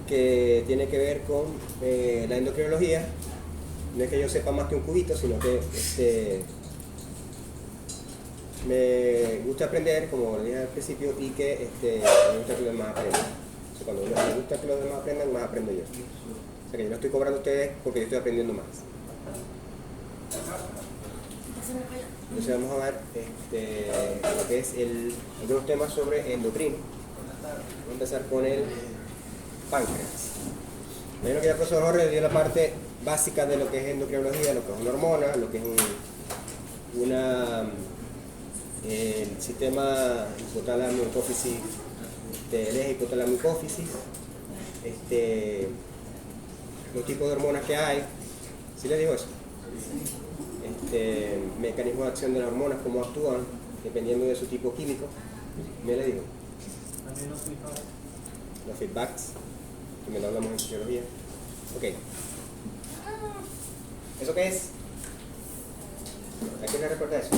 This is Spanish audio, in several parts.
que tiene que ver con la endocrinología. No es que yo sepa más que un cubito, sino que me gusta aprender, como dije al principio, y que me gusta que los demás aprendan. O sea, cuando uno me gusta que los demás aprendan, más aprendo yo. O sea que yo no estoy cobrando a ustedes porque yo estoy aprendiendo más. Entonces vamos a ver lo que es algunos temas sobre endocrino. Vamos a empezar con el páncreas. Primero que ya el profesor Jorge dio la parte básica de lo que es endocrinología, lo que es una hormona, lo que es el sistema hipotálamo-hipófisis, el eje hipotálamo-hipófisis, los tipos de hormonas que hay. ¿Sí les digo eso? Mecanismos de acción de las hormonas, cómo actúan dependiendo de su tipo químico. ¿Me le digo? También los feedbacks. Los feedbacks, que me hablamos en fisiología. Ok. ¿Eso qué es? ¿A quién le recuerda eso?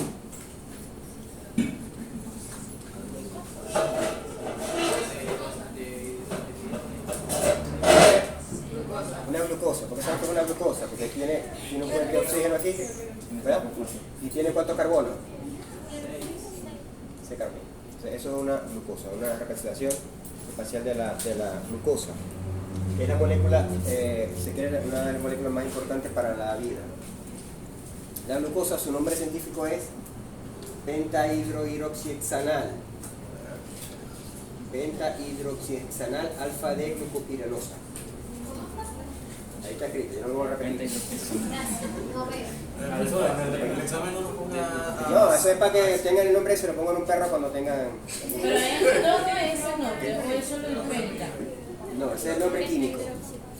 Una glucosa. ¿Por qué sabes que es una glucosa? Porque tiene un puente de oxígeno aquí, ¿verdad? ¿Y tiene cuántos carbonos? 6 carbonos. O sea, eso es una glucosa, una representación espacial de la glucosa. Es la molécula, se cree una de las moléculas más importantes para la vida. La glucosa, su nombre científico es pentahidrohidroxihexanal. Pentahidroxihexanal alfa-D-glucopiranosa. Ahí está escrito, yo no lo voy a repetir. No, eso es para que tengan el nombre y se lo pongan a un perro cuando tengan... Pero ¿dónde es ese nombre? ¿O eso lo inventa? No, ese es el nombre químico.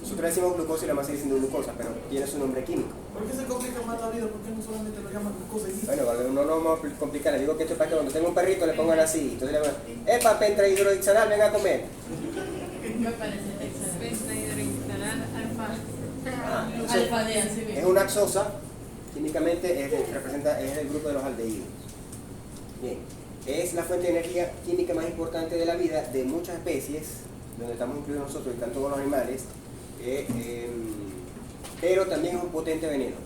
Nosotros decimos glucosa y la más sigue siendo glucosa, pero tiene su nombre químico. ¿Por qué se complica más la vida? ¿Por qué no solamente lo llaman glucosa y listo? Bueno, no vamos a complicar, le digo que esto es para que cuando tenga un perrito le pongan así. Entonces le pongan, ¡epa, pentahidroxihexanal, venga a comer! Me parece Pentahidroxihexanal alfa. alfa D, así Es mismo. una axosa, químicamente es el grupo de los aldehídos. Bien, es la fuente de energía química más importante de la vida de muchas especies, donde estamos incluidos nosotros y están todos los animales, pero también es un potente veneno.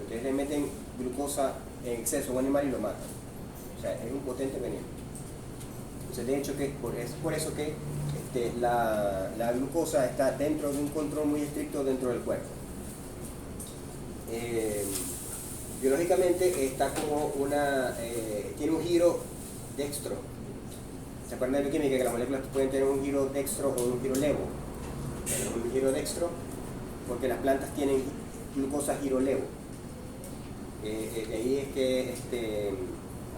Ustedes le meten glucosa en exceso a un animal y lo matan. O sea, es un potente veneno. Entonces, de hecho, es por eso que la glucosa está dentro de un control muy estricto dentro del cuerpo. Biológicamente está como tiene un giro dextro. ¿Se acuerdan de bioquímica que las moléculas pueden tener un giro dextro o un giro levo? Un giro dextro porque las plantas tienen glucosa giro levo. De ahí es que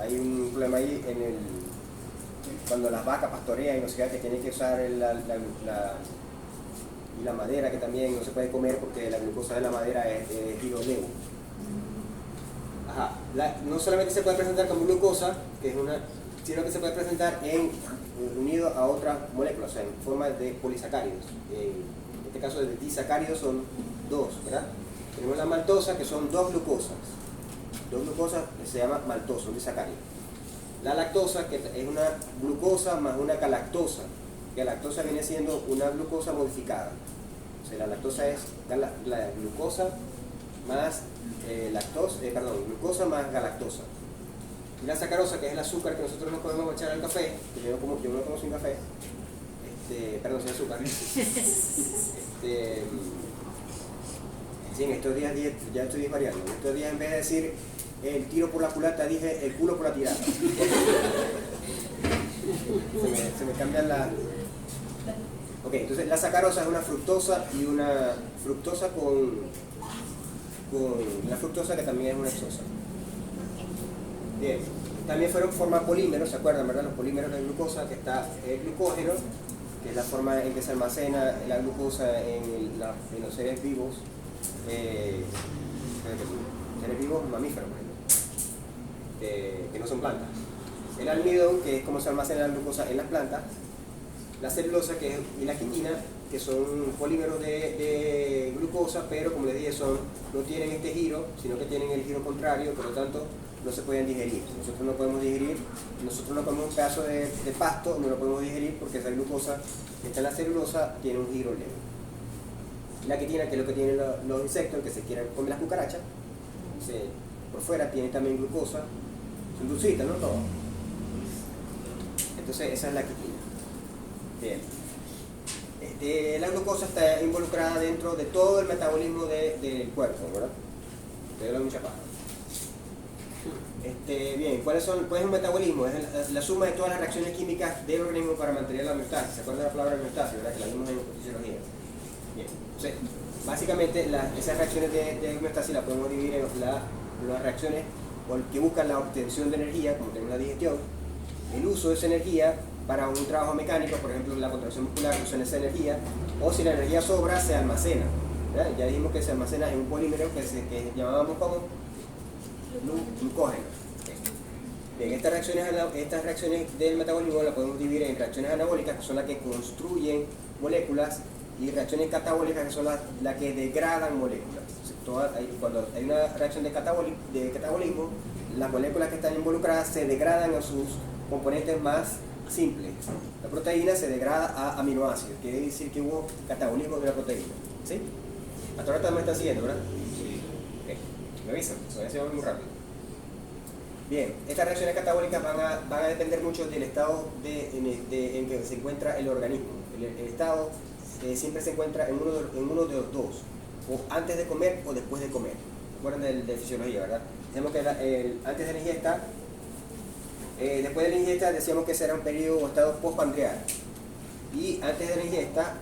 hay un problema ahí cuando las vacas pastorean y no sé qué, que tienen que usar y la madera, que también no se puede comer porque la glucosa de la madera es giro levo. Ajá. No solamente se puede presentar como glucosa, sino que se puede presentar unido a otras moléculas, o sea, en forma de polisacáridos. En este caso de disacáridos son dos, ¿verdad? Tenemos la maltosa, que son dos glucosas. Dos glucosas se llama maltosa, un disacárido. La lactosa, que es una glucosa más una galactosa. Que la lactosa viene siendo una glucosa modificada. O sea, la lactosa es la glucosa más glucosa más galactosa. Y la sacarosa, que es el azúcar que nosotros nos podemos echar al café, que yo no como sin café, perdón, sin azúcar. Sí, en estos días ya estoy variando. En estos días, en vez de decir el tiro por la culata, dije el culo por la tirada. se me cambian la... Ok, entonces la sacarosa es una fructosa y una fructosa con la fructosa, que también es una exosa. Bien, también fueron formas polímeros, ¿se acuerdan, verdad? Los polímeros de glucosa, que está el glucógeno, que es la forma en que se almacena la glucosa en los seres vivos, seres vivos mamíferos, por ejemplo, que no son plantas. El almidón, que es como se almacena la glucosa en las plantas. La celulosa, y la quitina, que son polímeros de glucosa, pero como les dije, no tienen este giro, sino que tienen el giro contrario, por lo tanto no se pueden digerir. Nosotros no podemos digerir, nosotros no comemos un pedazo de pasto, no lo podemos digerir porque esa glucosa que está en la celulosa tiene un giro leve. La quitina, que es lo que tienen los insectos que se quieren comer las cucarachas, por fuera tiene también glucosa, son dulcitas, ¿no? Todo. Entonces esa es la quitina. Bien. La glucosa está involucrada dentro de todo el metabolismo del cuerpo, ¿verdad? Te doy mucha paja. Bien, ¿cuál es un metabolismo? Es la suma de todas las reacciones químicas del organismo para mantener la homeostasis. ¿Se acuerdan de la palabra homeostasis, verdad? Que la vimos en fisiología. Bien, entonces, básicamente esas reacciones de homeostasis las podemos dividir en las reacciones que buscan la obtención de energía, como tenemos la digestión, el uso de esa energía para un trabajo mecánico, por ejemplo la contracción muscular usan esa energía, o si la energía sobra se almacena, ¿verdad? Ya dijimos que se almacena en un polímero que llamábamos como glucógeno. Bien, estas reacciones del metabolismo las podemos dividir en reacciones anabólicas, que son las que construyen moléculas, y reacciones catabólicas, que son las que degradan moléculas. Cuando hay una reacción de catabolismo, las moléculas que están involucradas se degradan a sus componentes más simples. La proteína se degrada a aminoácidos, quiere decir que hubo catabolismo de la proteína. ¿Sí? Hasta ahora también me están siguiendo, ¿verdad? Sí. Okay. Me avisan, eso voy a hacer muy rápido. Bien, estas reacciones catabólicas van a depender mucho del estado en que se encuentra el organismo. El estado siempre se encuentra en uno de los dos, o antes de comer o después de comer. Recuerden de fisiología, ¿verdad? Decíamos que antes de la ingesta, después de la ingesta decíamos que ese era un periodo o estado postprandial, y antes de la ingesta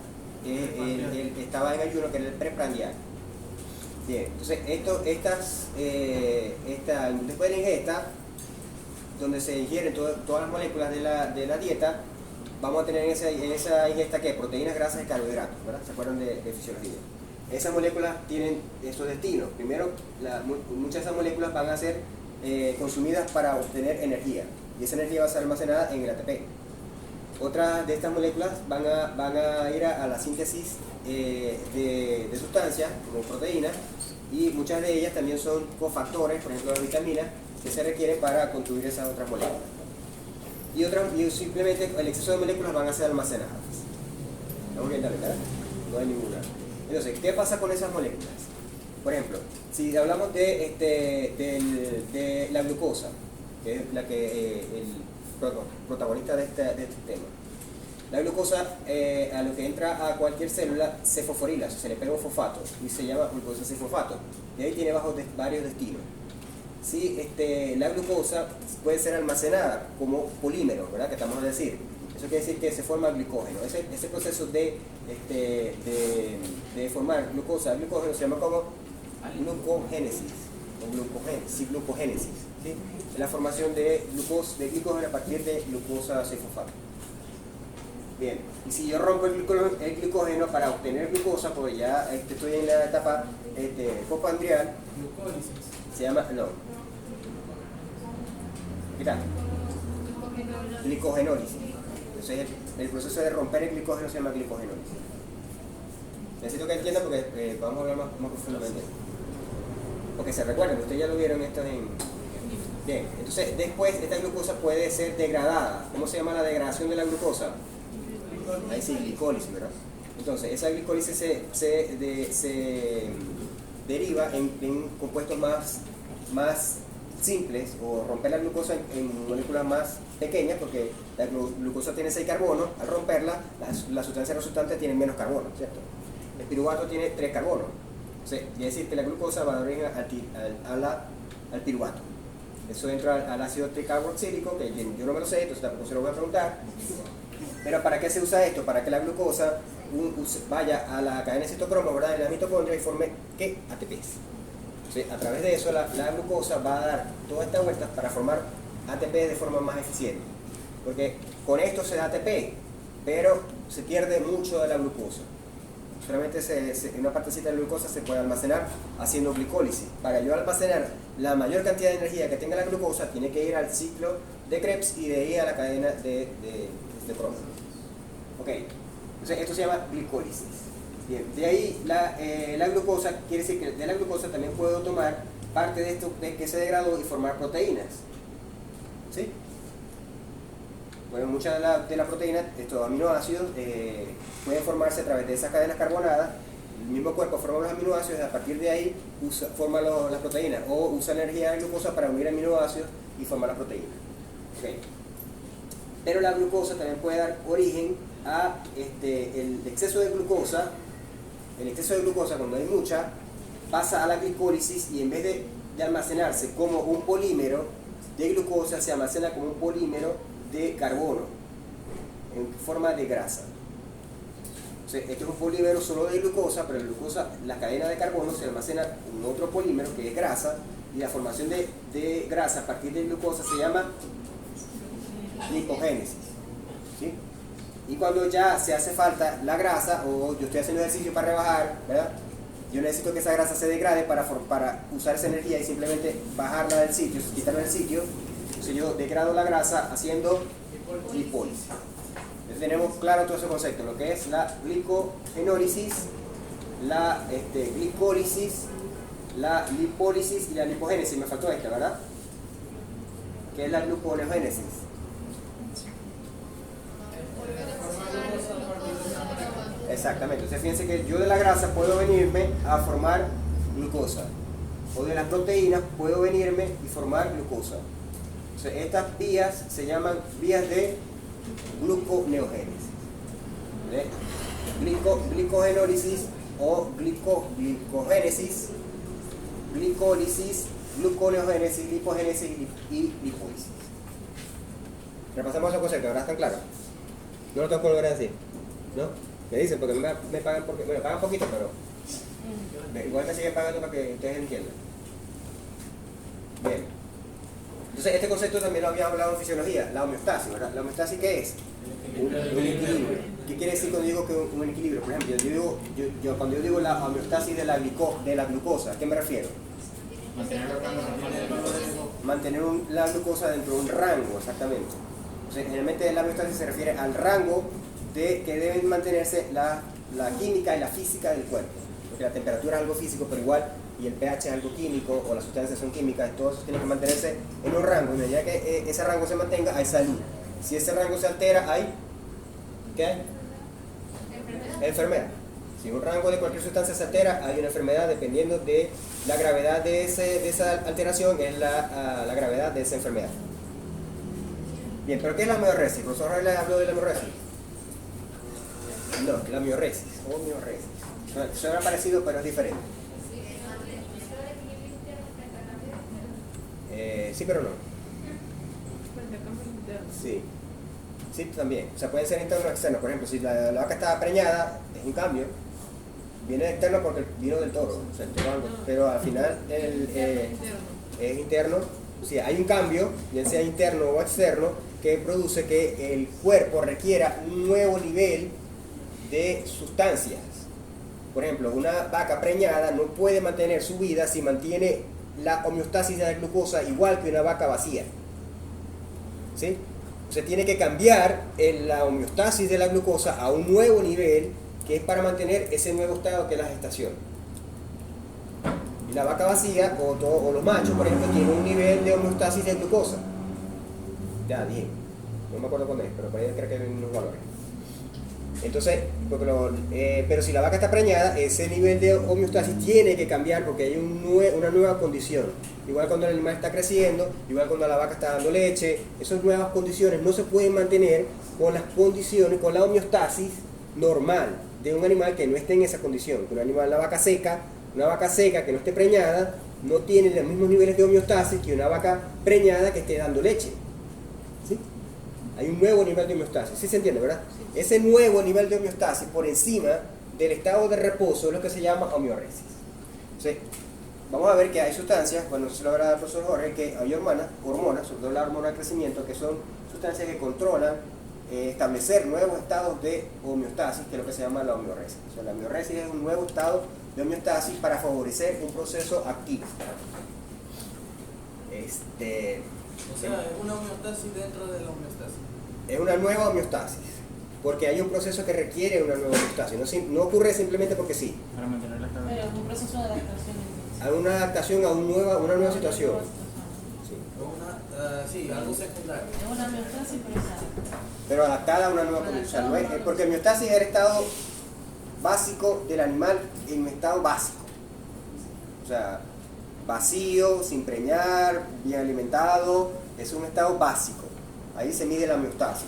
estaba en ayuno, que era el preprandial. Bien, entonces después de la ingesta, donde se ingieren todas las moléculas de la dieta, vamos a tener en esa ingesta ¿qué? Proteínas, grasas y carbohidratos, ¿verdad? ¿Se acuerdan de fisiología? Esas moléculas tienen esos destinos. Primero, muchas de esas moléculas van a ser consumidas para obtener energía, y esa energía va a ser almacenada en el ATP. Otras de estas moléculas van a ir a la síntesis de sustancias como proteínas, y muchas de ellas también son cofactores, por ejemplo las vitaminas, que se requieren para construir esas otras moléculas. Y simplemente el exceso de moléculas van a ser almacenadas. ¿Estamos bien, verdad? No hay ninguna. Entonces, ¿qué pasa con esas moléculas? Por ejemplo, si hablamos de la glucosa, que es el protagonista de este tema. La glucosa, a lo que entra a cualquier célula, se fosforila, se le pega un fosfato y se llama glucosa 6-fosfato. De ahí tiene varios destinos. Sí, la glucosa puede ser almacenada como polímero, ¿verdad? Que estamos a decir. Eso quiere decir que se forma glucógeno. Ese proceso de formar glucógeno se llama como glucogénesis o glucogénesis. ¿Sí? Es la formación de glucógeno a partir de glucosa 6-fosfato. Bien, y si yo rompo el glucógeno para obtener glucosa, pues ya estoy en la etapa postprandial. Glucólisis. Se llama, no. Mira, glicogenólisis. Entonces el proceso de romper el glucógeno se llama glicogenólisis. Necesito que entiendan porque vamos a hablar más profundamente. Porque se recuerden, ustedes ya lo vieron esto en... Bien, entonces después esta glucosa puede ser degradada. ¿Cómo se llama la degradación de la glucosa? Ahí sí, glicólisis, ¿verdad? Entonces esa glicólisis se deriva en compuestos más simples, o romper la glucosa en moléculas más pequeñas, porque la glucosa tiene 6 carbonos. Al romperla, las sustancias resultantes tienen menos carbono, ¿cierto? El piruvato tiene 3 carbonos. Entonces, quiere decir que la glucosa va a dar origen al piruvato. Eso entra al ácido tricarboxílico, que yo no me lo sé, entonces tampoco se lo voy a preguntar. Pero ¿para qué se usa esto? Para que la glucosa vaya a la cadena de citocromo, ¿verdad?, en la mitocondria, y forme ¿qué? ATPs. Entonces, a través de eso la glucosa va a dar todas estas vueltas para formar ATP de forma más eficiente. Porque con esto se da ATP, pero se pierde mucho de la glucosa. Solamente una partecita de la glucosa se puede almacenar haciendo glicólisis. Para yo almacenar la mayor cantidad de energía que tenga la glucosa, tiene que ir al ciclo de Krebs y de ahí a la cadena de cromo. Ok, entonces esto se llama glicólisis. Bien, de ahí la glucosa, quiere decir que de la glucosa también puedo tomar parte de esto de que se degradó y formar proteínas. ¿Sí? Bueno, muchas de la proteína, estos aminoácidos, pueden formarse a través de esas cadenas carbonadas. El mismo cuerpo forma los aminoácidos y a partir de ahí forma las proteínas o usa energía de glucosa para unir aminoácidos y formar las proteínas. Okay. Pero la glucosa también puede dar origen a el exceso de glucosa. El exceso de glucosa, cuando hay mucha, pasa a la glicólisis y en vez de almacenarse como un polímero de glucosa, se almacena como un polímero de carbono en forma de grasa. Entonces, esto es un polímero solo de glucosa, pero la glucosa, la cadena de carbono se almacena en otro polímero que es grasa, y la formación de grasa a partir de glucosa se llama lipogénesis. ¿Sí? Y cuando ya se hace falta la grasa, o yo estoy haciendo ejercicio para rebajar, ¿verdad? Yo necesito que esa grasa se degrade para usar esa energía y simplemente bajarla del sitio, quitarla del sitio. Entonces yo degrado la grasa haciendo lipólisis. Entonces tenemos claro todo ese concepto, lo que es la glicogenólisis, la glicólisis, la lipólisis y la lipogénesis. Me faltó esta, ¿verdad? Que es la gluconeogénesis. Exactamente, entonces fíjense que yo de la grasa puedo venirme a formar glucosa, o de las proteínas puedo venirme y formar glucosa. Entonces estas vías se llaman vías de gluconeogénesis. Glicogenólisis o glicogénesis, glicólisis, gluconeogénesis, lipogénesis y lipólisis. Repasamos esos conceptos, ¿ahora están claros? No lo tengo que volver a decir, ¿no? Me dicen porque me pagan porque, bueno, pagan poquito, pero igual me siguen pagando para que ustedes entiendan. Bien. Entonces este concepto también lo habíamos hablado en fisiología, la homeostasis, ¿verdad? ¿La homeostasis qué es? Un equilibrio. ¿Qué quiere decir cuando digo que un equilibrio? Por ejemplo, cuando yo digo la homeostasis de la glucosa, ¿a qué me refiero? Mantener la glucosa dentro de un rango, exactamente. Entonces, generalmente la homeostasis se refiere al rango que deben mantenerse la química y la física del cuerpo. Porque la temperatura es algo físico, pero igual, y el pH es algo químico, o las sustancias son químicas, todo eso tiene que mantenerse en un rango. Y a medida que ese rango se mantenga, hay salud. Si ese rango se altera, hay ¿qué hay? Enfermedad. Si un rango de cualquier sustancia se altera, hay una enfermedad dependiendo de la gravedad de esa alteración, es la gravedad de esa enfermedad. Bien, pero ¿qué es la homeoresis? El profesor Rey les habló de la homeoresis. No, la mioresis, homeoresis. Suena parecido, pero es diferente. Sí, pero no. Sí. Sí, también. O sea, pueden ser internos o externos. Por ejemplo, si la vaca estaba preñada, es un cambio. Viene externo porque vino del toro. O sea, pero al final es interno. Sí, hay un cambio, ya sea interno o externo, que produce que el cuerpo requiera un nuevo nivel de sustancias. Por ejemplo, una vaca preñada no puede mantener su vida si mantiene la homeostasis de la glucosa igual que una vaca vacía. ¿Sí? Se tiene que cambiar la homeostasis de la glucosa a un nuevo nivel que es para mantener ese nuevo estado que es la gestación. Y la vaca vacía o los machos, por ejemplo, tienen un nivel de homeostasis de glucosa. Ya, 10. No me acuerdo cuál es, pero por ahí creo que hay unos valores. Entonces, pero si la vaca está preñada, ese nivel de homeostasis tiene que cambiar porque hay una nueva condición. Igual cuando el animal está creciendo, igual cuando la vaca está dando leche, esas nuevas condiciones no se pueden mantener con las condiciones, con la homeostasis normal de un animal que no esté en esa condición. Un animal, una vaca seca que no esté preñada, no tiene los mismos niveles de homeostasis que una vaca preñada que esté dando leche. ¿Sí? Hay un nuevo nivel de homeostasis. ¿Sí se entiende, verdad? Sí. Ese nuevo nivel de homeostasis por encima del estado de reposo es lo que se llama homeoresis. Entonces, vamos a ver que hay sustancias, bueno, se lo habrá el profesor Jorge, que hay hormonas, sobre todo la hormona del crecimiento, que son sustancias que controlan establecer nuevos estados de homeostasis, que es lo que se llama la homeoresis. O sea, la homeoresis es un nuevo estado de homeostasis para favorecer un proceso activo. O sea, es una homeostasis dentro de la homeostasis. Es una nueva homeostasis, porque hay un proceso que requiere una nueva homeostasis. No ocurre simplemente porque sí. Para mantener la Pero estabilidad. es un proceso de adaptación. a una adaptación a una nueva situación. Sí. Sí, algo secundario. Es una homeostasis, Pero adaptada a una nueva condición. No es, porque el homeostasis es el estado básico del animal en un estado básico. O sea, vacío, sin preñar, bien alimentado, es un estado básico. Ahí se mide la homeostasis.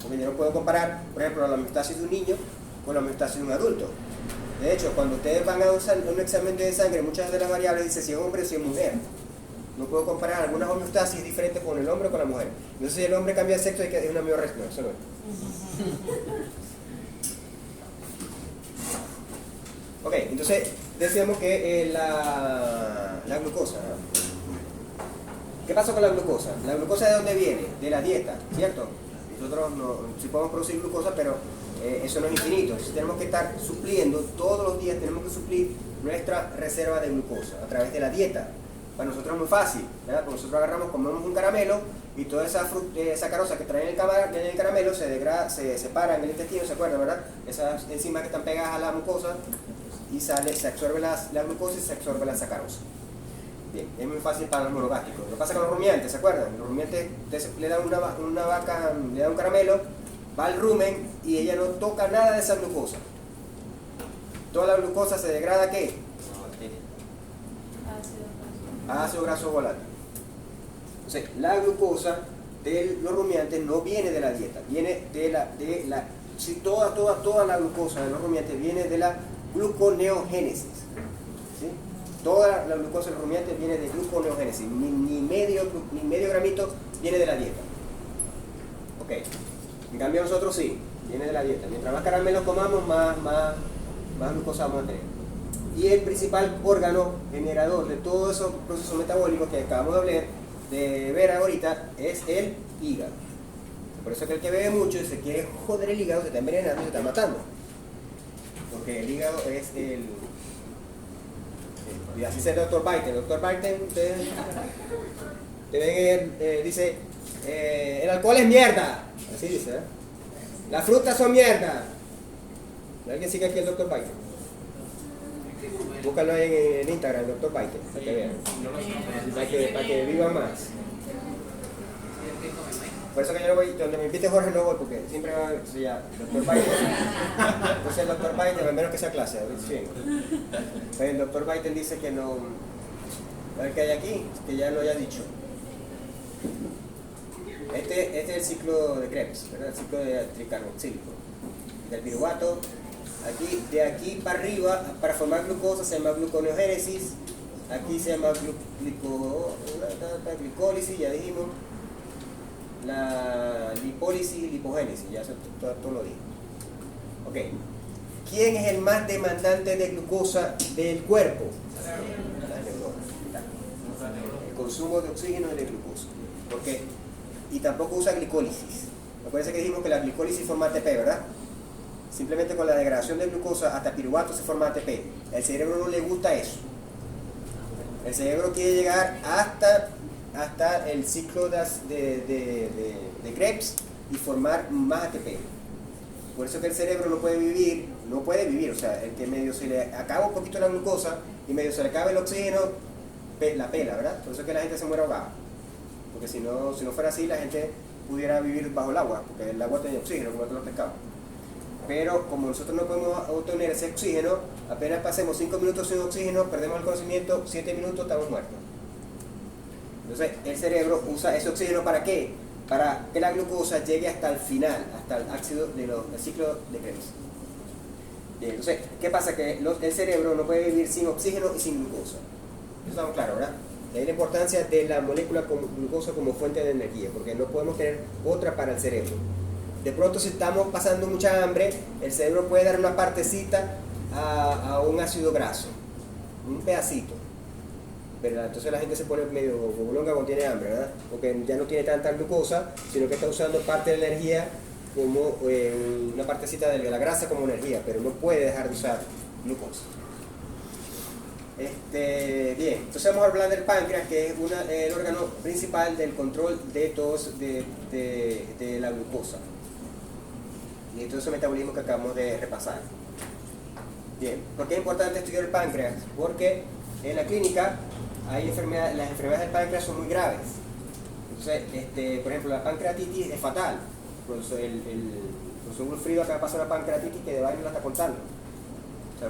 Porque yo no puedo comparar, por ejemplo, la homeostasis de un niño con la homeostasis de un adulto. De hecho, cuando ustedes van a un examen de sangre, muchas de las variables dicen si es hombre o si es mujer. No puedo comparar algunas homeostasis diferentes con el hombre o con la mujer. Entonces, si el hombre cambia de sexo, es una homeostasis. No, eso no es. Ok, entonces decíamos que la glucosa. ¿Qué pasa con la glucosa? ¿La glucosa de dónde viene? De la dieta, ¿cierto? Nosotros sí podemos producir glucosa, pero eso no es infinito. Entonces tenemos que estar supliendo, todos los días tenemos que suplir nuestra reserva de glucosa a través de la dieta. Para nosotros es muy fácil, ¿verdad? Porque nosotros agarramos, comemos un caramelo y toda esa sacarosa que trae en el caramelo se degrada, se separa en el intestino, ¿se acuerdan, verdad? Esas enzimas que están pegadas a la mucosa y se absorbe la glucosa y se absorbe la sacarosa. Bien, es muy fácil para los monogástricos. Lo pasa con los rumiantes, ¿se acuerdan? Los rumiantes, ustedes le dan una vaca, le dan un caramelo, va al rumen y ella no toca nada de esa glucosa. Toda la glucosa se degrada ¿a qué? Ácido graso volátil. Entonces, la glucosa de los rumiantes no viene de la dieta, viene si toda la glucosa de los rumiantes viene de la gluconeogénesis. ¿Sí? Toda la glucosa de los rumiantes viene de gluconeogénesis, ni medio gramito viene de la dieta. Ok, en cambio nosotros sí, viene de la dieta. Mientras más caramelos comamos, más glucosa vamos a tener. Y el principal órgano generador de todos esos procesos metabólicos que acabamos de ver ahorita es el hígado. Por eso que el que bebe mucho y se quiere joder el hígado se está envenenando y se está matando. Porque el hígado es y así dice el Dr. Biden. El Dr. Biden dice, el alcohol es mierda. Así dice, ¿eh? Las frutas son mierda. ¿Alguien sigue aquí el Dr. Biden? Búscalo en Instagram, Dr. Biden, para que vean. Para que vivan más. Por eso que yo no voy, donde me invite Jorge no voy, porque siempre va a decir ya, Dr. Biden. Entonces el Dr. Biden, al menos que sea clase, sí. El Dr. Biden dice que no. A ver qué hay aquí, que ya lo haya dicho. Este es el ciclo de Krebs, ¿verdad? El ciclo de tricarboxílico. Del piruvato. Aquí, de aquí para arriba, para formar glucosa se llama gluconeogénesis. Aquí se llama glicólisis, ya dijimos. La lipólisis y lipogénesis, ya todo lo dije. Ok. ¿Quién es el más demandante de glucosa del cuerpo? El consumo de oxígeno y de glucosa. ¿Por qué? Y tampoco usa glicólisis. Acuérdense que dijimos que la glicólisis forma ATP, ¿verdad? Simplemente con la degradación de glucosa hasta piruvato se forma ATP. El cerebro no le gusta eso. El cerebro quiere llegar hasta el ciclo de Krebs y formar más ATP. Por eso que el cerebro no puede vivir, o sea, el que medio se le acaba un poquito la glucosa y medio se le acaba el oxígeno, la pela, ¿verdad? Por eso que la gente se muere ahogada. Porque si no fuera así, la gente pudiera vivir bajo el agua, porque el agua tiene oxígeno, como todos los pescados. Pero como nosotros no podemos obtener ese oxígeno, apenas pasemos 5 minutos sin oxígeno, perdemos el conocimiento, 7 minutos estamos muertos. Entonces el cerebro usa ese oxígeno ¿para qué? Para que la glucosa llegue hasta el final, hasta el ácido del ciclo de Krebs. Bien, entonces, ¿qué pasa? Que el cerebro no puede vivir sin oxígeno y sin glucosa. Eso estamos claros, ¿verdad? De ahí la importancia de la molécula con glucosa como fuente de energía, porque no podemos tener otra para el cerebro. De pronto, si estamos pasando mucha hambre, el cerebro puede dar una partecita a un ácido graso, un pedacito, ¿verdad? Entonces la gente se pone medio bobolonga cuando tiene hambre, ¿verdad? Porque ya no tiene tanta glucosa, sino que está usando parte de la energía como una partecita de la grasa como energía, pero no puede dejar de usar glucosa. Bien, entonces vamos a hablar del páncreas, que es el órgano principal del control de la glucosa y de todo ese metabolismo que acabamos de repasar. Bien, ¿por qué es importante estudiar el páncreas? Porque en la clínica hay las enfermedades del páncreas son muy graves. Entonces, por ejemplo, la pancreatitis es fatal. Por eso el profesor Wilfrido acaba de pasar una pancreatitis que de vaina la está contando. O sea,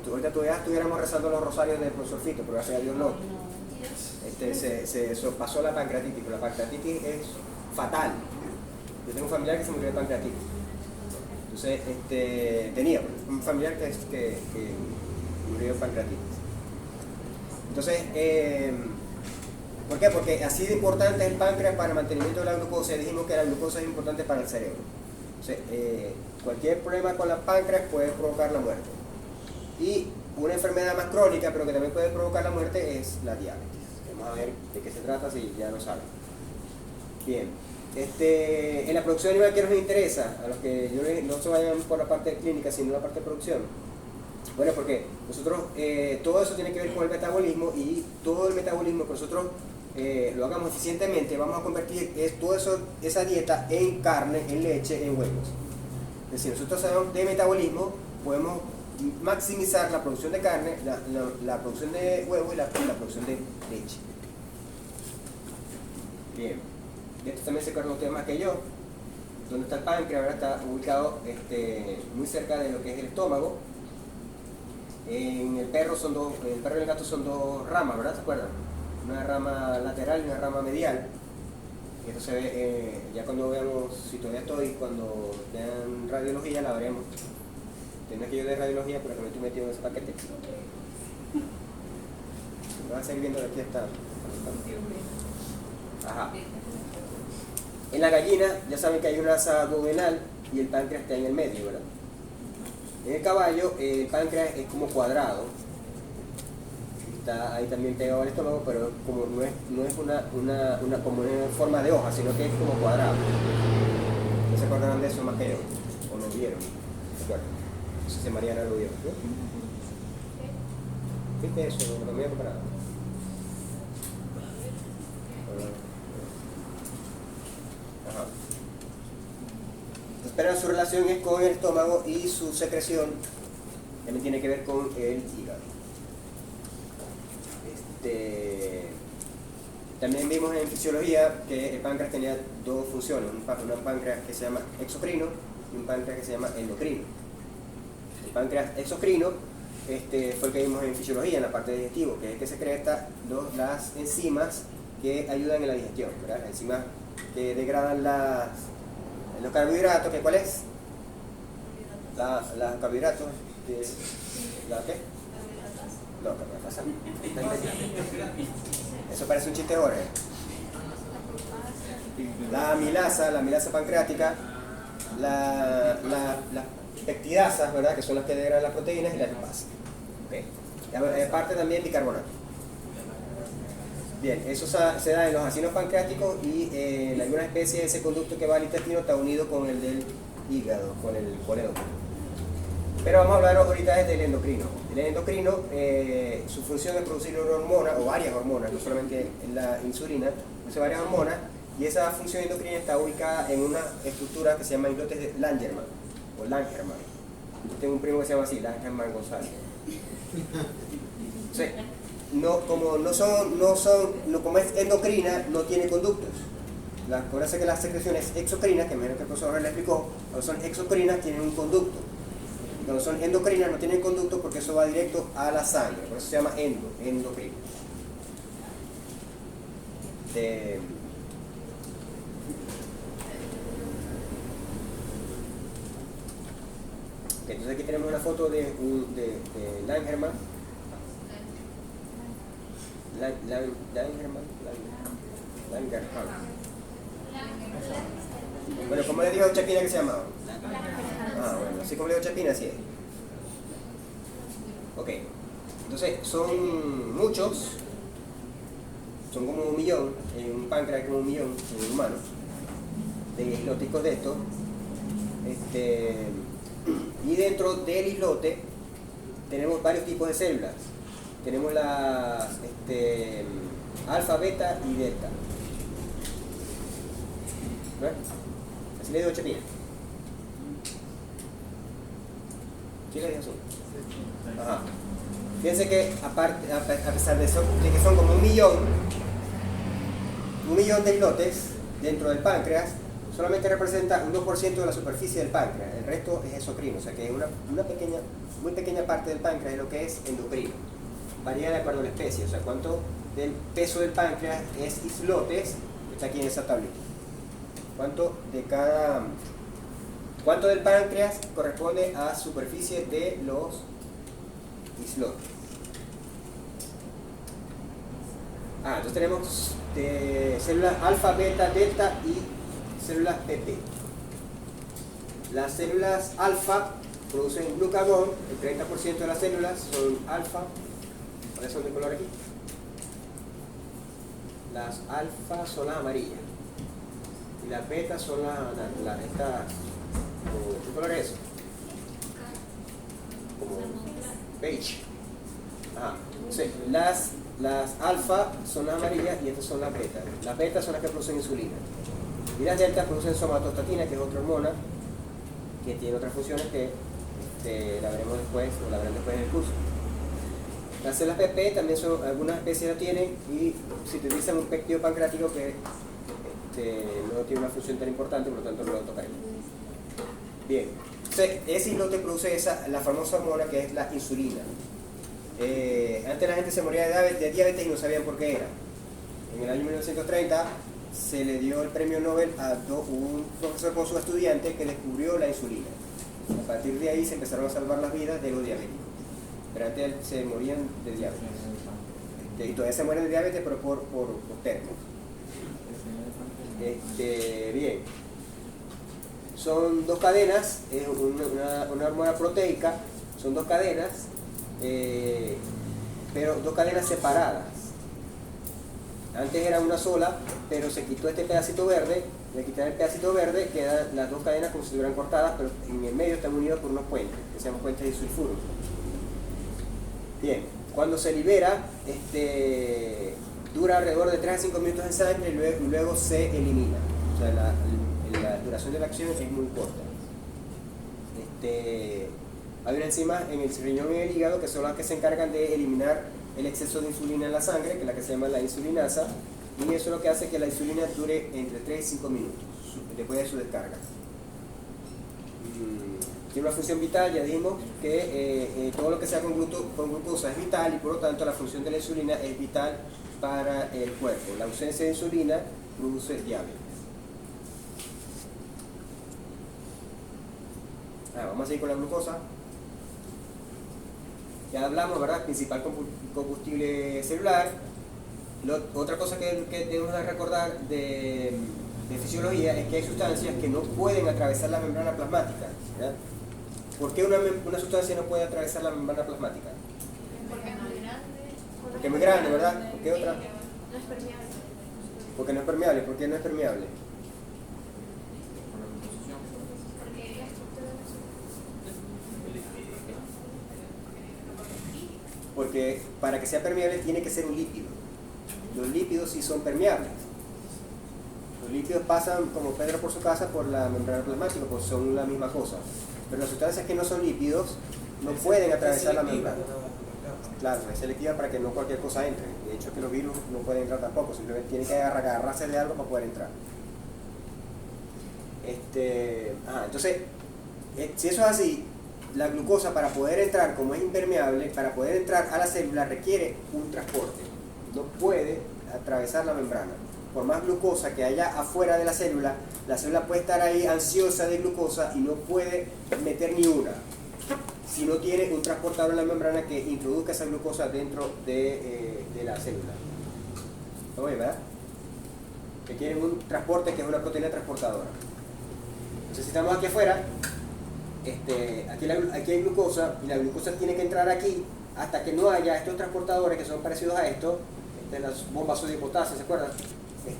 ahorita todavía estuviéramos rezando los rosarios del profesor Fito, pero gracias a Dios no. Se pasó la pancreatitis, pero la pancreatitis es fatal. Yo tengo un familiar que se murió de pancreatitis. Entonces, tenía un familiar que murió de pancreatitis. Entonces, ¿por qué? Porque así de importante es el páncreas para el mantenimiento de la glucosa. Dijimos que la glucosa es importante para el cerebro. Entonces, cualquier problema con la páncreas puede provocar la muerte. Y una enfermedad más crónica, pero que también puede provocar la muerte, es la diabetes. Vamos a ver de qué se trata si ya lo saben. Bien. En la producción animal, ¿qué nos interesa? A los que no se vayan por la parte clínica, sino la parte de producción. Bueno, porque nosotros, todo eso tiene que ver con el metabolismo, y todo el metabolismo que nosotros lo hagamos eficientemente, vamos a convertir todo eso, esa dieta en carne, en leche, en huevos. Es decir, nosotros sabemos de metabolismo, podemos maximizar la producción de carne, la producción de huevos y la producción de leche. Bien, de esto también se acuerdan ustedes más que yo. Donde está el páncreas, ahora está ubicado muy cerca de lo que es el estómago. En el perro y el gato son dos ramas, ¿verdad? ¿Se acuerdan? Una rama lateral y una rama medial. Y esto se ve, ya cuando veamos, si todavía cuando vean radiología la veremos. Tiene que yo de radiología, pero también estoy metido en ese paquete. Van a seguir viendo de aquí hasta. Ajá. En la gallina, ya saben que hay una asa duodenal y el páncreas está en el medio, ¿verdad? En el caballo, el páncreas es como cuadrado. Está ahí también pegado al estómago, pero como no es como una forma de hoja, sino que es como cuadrado. ¿No se acordarán de eso más que yo? ¿O lo vieron? ¿Se acuerdan? No sé si Mariana lo vio. ¿No? ¿Viste eso? Lo había preparado. Ajá. Pero su relación es con el estómago, y su secreción también tiene que ver con el hígado. También vimos en fisiología que el páncreas tenía dos funciones, un páncreas que se llama exocrino y un páncreas que se llama endocrino. El páncreas exocrino fue el que vimos en fisiología, en la parte de digestivo, que es que secreta las enzimas que ayudan en la digestión, ¿verdad? Las enzimas que degradan los carbohidratos. ¿Cuál es? Los carbohidratos. ¿La qué? No, carbohidratos. Eso parece un chiste ahora. La milasa pancreática, las peptidasas, ¿verdad? Que son las que degradan las proteínas, y la lipasa. Okay. Aparte también bicarbonato. Bien, eso se da en los acinos pancreáticos, y en algunas especies ese conducto que va al intestino está unido con el del hígado, con el endocrino. Pero vamos a hablar ahorita del endocrino. El endocrino, su función es producir una hormona, o varias hormonas, no solamente la insulina, produce varias hormonas, y esa función endocrina está ubicada en una estructura que se llama islotes de Langermann, o Langermann. Yo tengo un primo que se llama así, Langermann González. Entonces, como es endocrina, no tiene conductos. Acuérdense que las secreciones exocrinas, que menos que el profesor le explicó, cuando son exocrinas tienen un conducto. Cuando son endocrinas no tienen conducto, porque eso va directo a la sangre, por eso se llama endocrino. Entonces aquí tenemos una foto de Langermann. Langermann. Bueno, ¿cómo le dijo Chapina que se llamaba? Bueno, así como le dijo Chapina, así es. Ok, entonces son muchos, son como 1 millón, en un páncreas como 1 millón en un humano, de isloticos de estos. Y dentro del islote tenemos varios tipos de células. Tenemos las alfa, beta y delta. ¿No? Así le digo Chapina. ¿Sí les dije azul? Ajá. Fíjense que aparte, a pesar de eso, de que son como 1 millón de islotes dentro del páncreas, solamente representa un 2% de la superficie del páncreas. El resto es exocrino, o sea que una muy pequeña parte del páncreas es lo que es endocrino. Varía de acuerdo a la especie, o sea, cuánto del peso del páncreas es islotes, está aquí en esa tablita. ¿Cuánto del páncreas corresponde a superficie de los islotes? Entonces tenemos células alfa, beta, delta y células PP. Las células alfa producen glucagón, el 30% de las células son alfa. ¿Cuáles son de color aquí? Las alfa son las amarillas y las beta son estas. ¿Qué color es eso? Como beige. Sí, las alfa son las amarillas y estas son las beta. Las beta son las que producen insulina. Y las delta producen somatostatina, que es otra hormona que tiene otras funciones que la veremos después, o la verán después en el curso. Las células PP también son, algunas especies lo tienen, y si utilizan un péptido pancreático que no tiene una función tan importante, por lo tanto no lo tocaremos. Bien, entonces ese islote produce la famosa hormona que es la insulina. Antes la gente se moría de diabetes y no sabían por qué era. En el año 1930 se le dio el premio Nobel a un profesor con su estudiante que descubrió la insulina. A partir de ahí se empezaron a salvar las vidas de los diabéticos. Pero antes se morían de diabetes. Y todavía se mueren de diabetes, pero por termo. Bien. Son 2 cadenas, es una hormona proteica, son 2 cadenas, pero 2 cadenas separadas. Antes era una sola, pero se quitó este pedacito verde. Le quitar el pedacito verde, quedan las 2 cadenas como si estuvieran cortadas, pero en el medio están unidos por unos puentes, que se llaman puentes de sulfuro. Bien, cuando se libera, dura alrededor de 3 a 5 minutos en sangre y luego se elimina. O sea, la duración de la acción es muy corta. Hay una enzima en el riñón y en el hígado que son las que se encargan de eliminar el exceso de insulina en la sangre, que es la que se llama la insulinasa, y eso es lo que hace que la insulina dure entre 3 y 5 minutos después de su descarga. Tiene una función vital, ya dijimos que todo lo que sea con glucosa es vital, y por lo tanto la función de la insulina es vital para el cuerpo. La ausencia de insulina produce diabetes. Vamos a seguir con la glucosa. Ya hablamos, ¿verdad? Principal combustible celular. Otra cosa que debemos de recordar de fisiología es que hay sustancias que no pueden atravesar la membrana plasmática, ¿verdad? ¿Por qué una sustancia no puede atravesar la membrana plasmática? Porque es muy grande. Porque es muy grande, ¿verdad? ¿Por qué otra? No es permeable. Porque no es permeable. ¿Por qué no es permeable? Porque la estructura no es. Porque para que sea permeable tiene que ser un lípido. Los lípidos sí son permeables. Los lípidos pasan, como Pedro por su casa, por la membrana plasmática, pues son la misma cosa. Pero las sustancias que no son lípidos no pueden atravesar la membrana. Claro, es selectiva para que no cualquier cosa entre. De hecho, que los virus no pueden entrar tampoco, simplemente tienen que agarrarse de algo para poder entrar. Entonces, si eso es así, la glucosa, para poder entrar, como es impermeable, para poder entrar a la célula requiere un transporte. No puede atravesar la membrana. Por más glucosa que haya afuera de la célula puede estar ahí ansiosa de glucosa y no puede meter ni una, si no tiene un transportador en la membrana que introduzca esa glucosa dentro de la célula. Oye, ¿verdad? Que quieren un transporte que es una proteína transportadora. Entonces, si estamos aquí afuera, aquí hay glucosa, y la glucosa tiene que entrar aquí hasta que no haya estos transportadores que son parecidos a estos, las bombas sodio y potasio, ¿se acuerdan?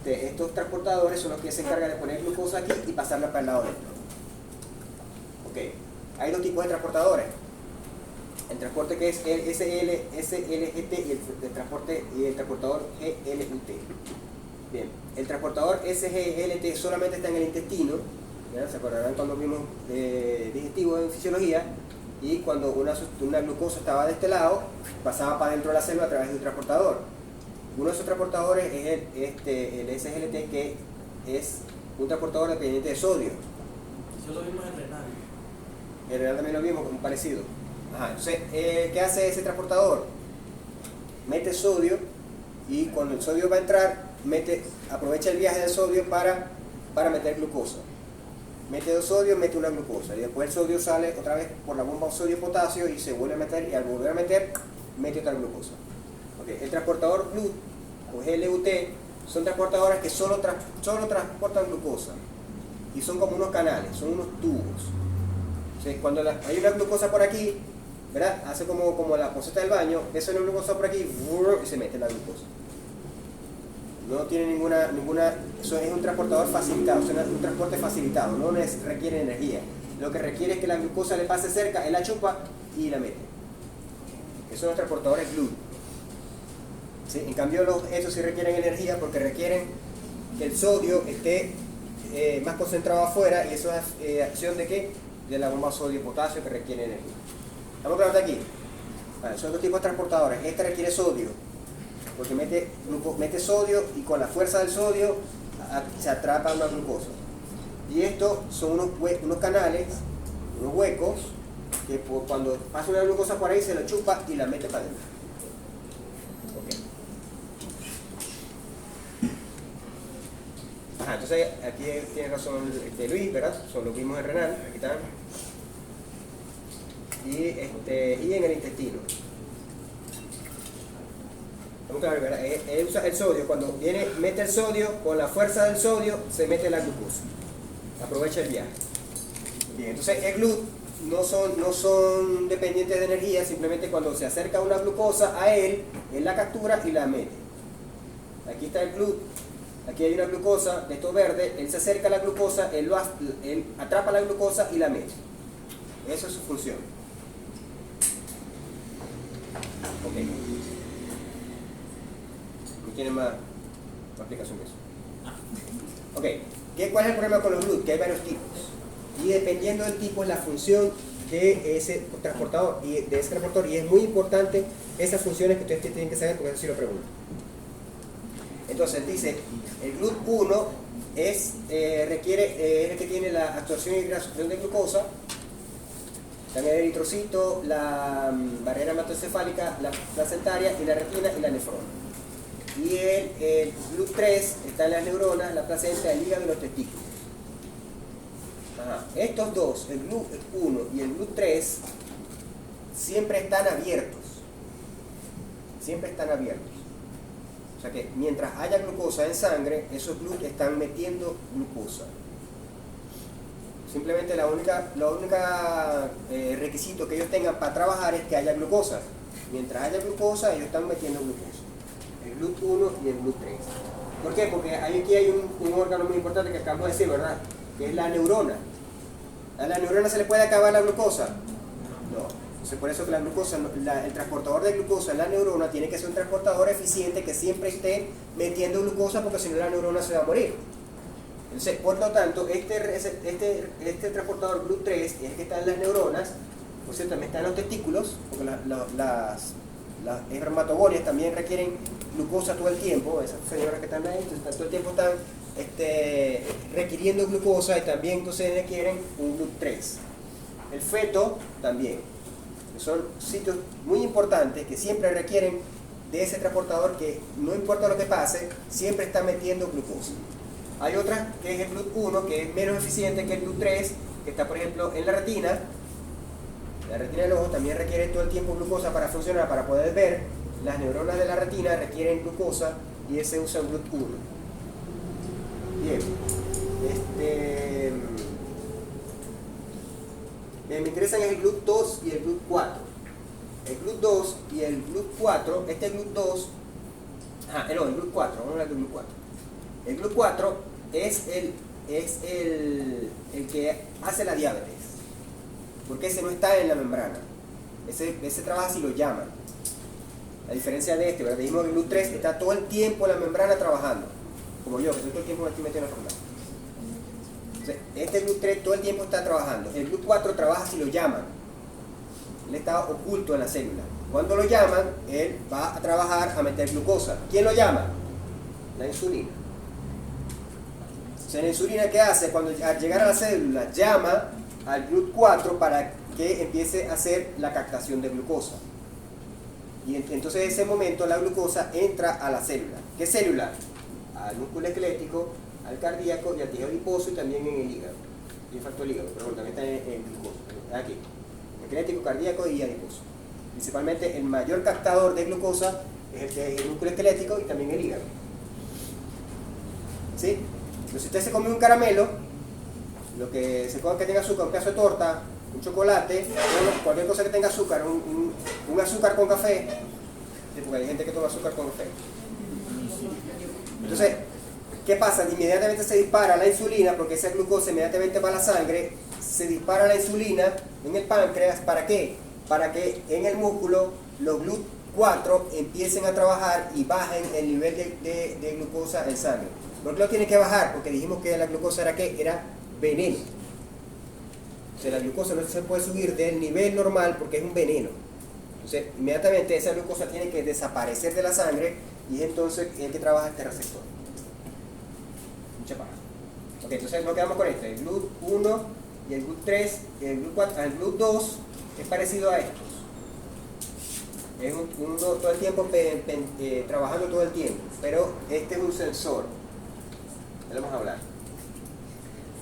Estos transportadores son los que se encargan de poner glucosa aquí y pasarla para el lado dentro. Ok, hay 2 tipos de transportadores. El transporte que es el SLGT y el transportador GLUT. Bien, el transportador SGLT solamente está en el intestino, ¿ya? ¿Se acordarán cuando vimos digestivo en fisiología? y cuando una glucosa estaba de este lado, pasaba para dentro de la célula a través de un transportador. Uno de esos transportadores es el SGLT, que es un transportador dependiente de sodio. Eso lo vimos en renal. En realidad también lo vimos como parecido. Ajá, entonces, ¿qué hace ese transportador? Mete sodio, y cuando el sodio va a entrar, aprovecha el viaje del sodio para meter glucosa. Mete dos sodios, mete una glucosa, y después el sodio sale otra vez por la bomba sodio-potasio y se vuelve a meter, y al volver a meter, mete otra glucosa. Okay. El transportador GLUT o GLUT son transportadores que solo transportan glucosa, y son como unos canales, son unos tubos. Entonces, cuando hay una glucosa por aquí, ¿verdad? Hace como la poseta del baño, eso es una glucosa por aquí, y se mete la glucosa. No tiene ninguna, eso es un transportador facilitado, es un transporte facilitado, no requiere energía. Lo que requiere es que la glucosa le pase cerca, él la chupa y la mete. Esos son los transportadores GLUT. ¿Sí? En cambio, esos sí requieren energía, porque requieren que el sodio esté más concentrado afuera, y eso es acción de ¿qué? De la bomba sodio-potasio, que requiere energía. ¿Estamos claros de aquí? Vale, son dos tipos de transportadores. Este requiere sodio, porque mete sodio, y con la fuerza del sodio se atrapa una glucosa. Y estos son unos canales, unos huecos, que cuando pasa una glucosa por ahí se la chupa y la mete para adentro. Okay. Ajá, entonces aquí tiene razón Luis, ¿verdad? Son los mismos en renal, aquí están. Y en el intestino. Claro, ¿verdad? Él usa el sodio, cuando mete el sodio, con la fuerza del sodio se mete la glucosa, aprovecha el viaje. Bien, entonces el GLUT no son dependientes de energía, simplemente cuando se acerca una glucosa a él la captura y la mete. Aquí está el GLUT, aquí hay una glucosa de esto verde, él se acerca a la glucosa, él atrapa la glucosa y la mete. Esa es su función. Ok. No tiene más explicación que eso. Ok, ¿cuál es el problema con los GLUT? Que hay varios tipos, y dependiendo del tipo es la función de ese transportador, y es muy importante esas funciones que ustedes tienen que saber, porque eso sí lo pregunto. Entonces dice, el GLUT1 es el que tiene la absorción y reabsorción de glucosa, también el eritrocito, la barrera hematoencefálica, la placentaria y la retina y la nefrona. Y el GLUT3 está en las neuronas, la placenta, el hígado y los testículos. Ajá. Estos dos, el GLUT1 y el GLUT3, siempre están abiertos. Siempre están abiertos. O sea que mientras haya glucosa en sangre, esos GLUT están metiendo glucosa. Simplemente la única requisito que ellos tengan para trabajar es que haya glucosa. Mientras haya glucosa, ellos están metiendo glucosa. El GLUT1 y el GLUT3. ¿Por qué? Porque aquí hay un órgano muy importante que acabamos de decir, ¿verdad? Que es la neurona. ¿A la neurona se le puede acabar la glucosa? No. Entonces, por eso que la glucosa, el transportador de glucosa en la neurona tiene que ser un transportador eficiente que siempre esté metiendo glucosa, porque si no la neurona se va a morir. Entonces, por lo tanto, este transportador GLUT3 es el que está en las neuronas, por cierto, también está en los testículos, porque las espermatogonias también requieren glucosa todo el tiempo, esas señoras que están ahí, entonces todo el tiempo están requiriendo glucosa, y también entonces requieren un GLUT3. El feto también. Son sitios muy importantes que siempre requieren de ese transportador, que no importa lo que pase, siempre está metiendo glucosa. Hay otra que es el GLUT1, que es menos eficiente que el GLUT3, que está por ejemplo en la retina. La retina del ojo también requiere todo el tiempo glucosa para funcionar, para poder ver. Las neuronas de la retina requieren glucosa, y ese usa el GLUT1. Bien, me interesan el GLUT2 y el GLUT4. El GLUT2 y el GLUT4, el GLUT2, el GLUT4, vamos a hablar del GLUT4. El GLUT4 es el que hace la diabetes, porque ese no está en la membrana, ese trabaja si lo llaman. A diferencia de este, ¿verdad? Dijimos que el GLUT3 está todo el tiempo en la membrana trabajando, como yo, que todo el tiempo me estoy metiendo en la membrana. Entonces, este GLUT3 todo el tiempo está trabajando. El GLUT4 trabaja si lo llaman. él está oculto en la célula. Cuando lo llaman, él va a trabajar a meter glucosa. ¿Quién lo llama? La insulina. O sea, la insulina, ¿qué hace? Cuando al llegar a la célula llama al GLUT4 para que empiece a hacer la captación de glucosa. Y entonces en ese momento la glucosa entra a la célula. ¿Qué célula? Al músculo esquelético, al cardíaco y al tejido adiposo y también en el hígado. Y faltó el hígado, pero bueno, también está en glucosa. Aquí. Esquelético, cardíaco y adiposo. Principalmente el mayor captador de glucosa es el músculo esquelético y también el hígado. ¿Sí? Entonces, si usted se come un caramelo, lo que se come que tenga azúcar, un pedazo de torta, un chocolate, cualquier cosa que tenga azúcar, un azúcar con café, porque hay gente que toma azúcar con café. Entonces, ¿qué pasa? Inmediatamente se dispara la insulina, porque esa glucosa inmediatamente va a la sangre, se dispara la insulina en el páncreas, ¿para qué? Para que en el músculo los GLUT4 empiecen a trabajar y bajen el nivel de glucosa en sangre. ¿Por qué lo tiene que bajar? Porque dijimos que la glucosa era ¿qué? Era veneno. O sea, la glucosa no se puede subir del nivel normal porque es un veneno. Entonces, inmediatamente esa glucosa tiene que desaparecer de la sangre y es entonces el que trabaja este receptor. Mucha paja. Ok, entonces nos quedamos con este. El GLUT1 y el GLUT3, el GLUT2 es parecido a estos. Es todo el tiempo trabajando todo el tiempo, pero este es un sensor. Ya lo vamos a hablar.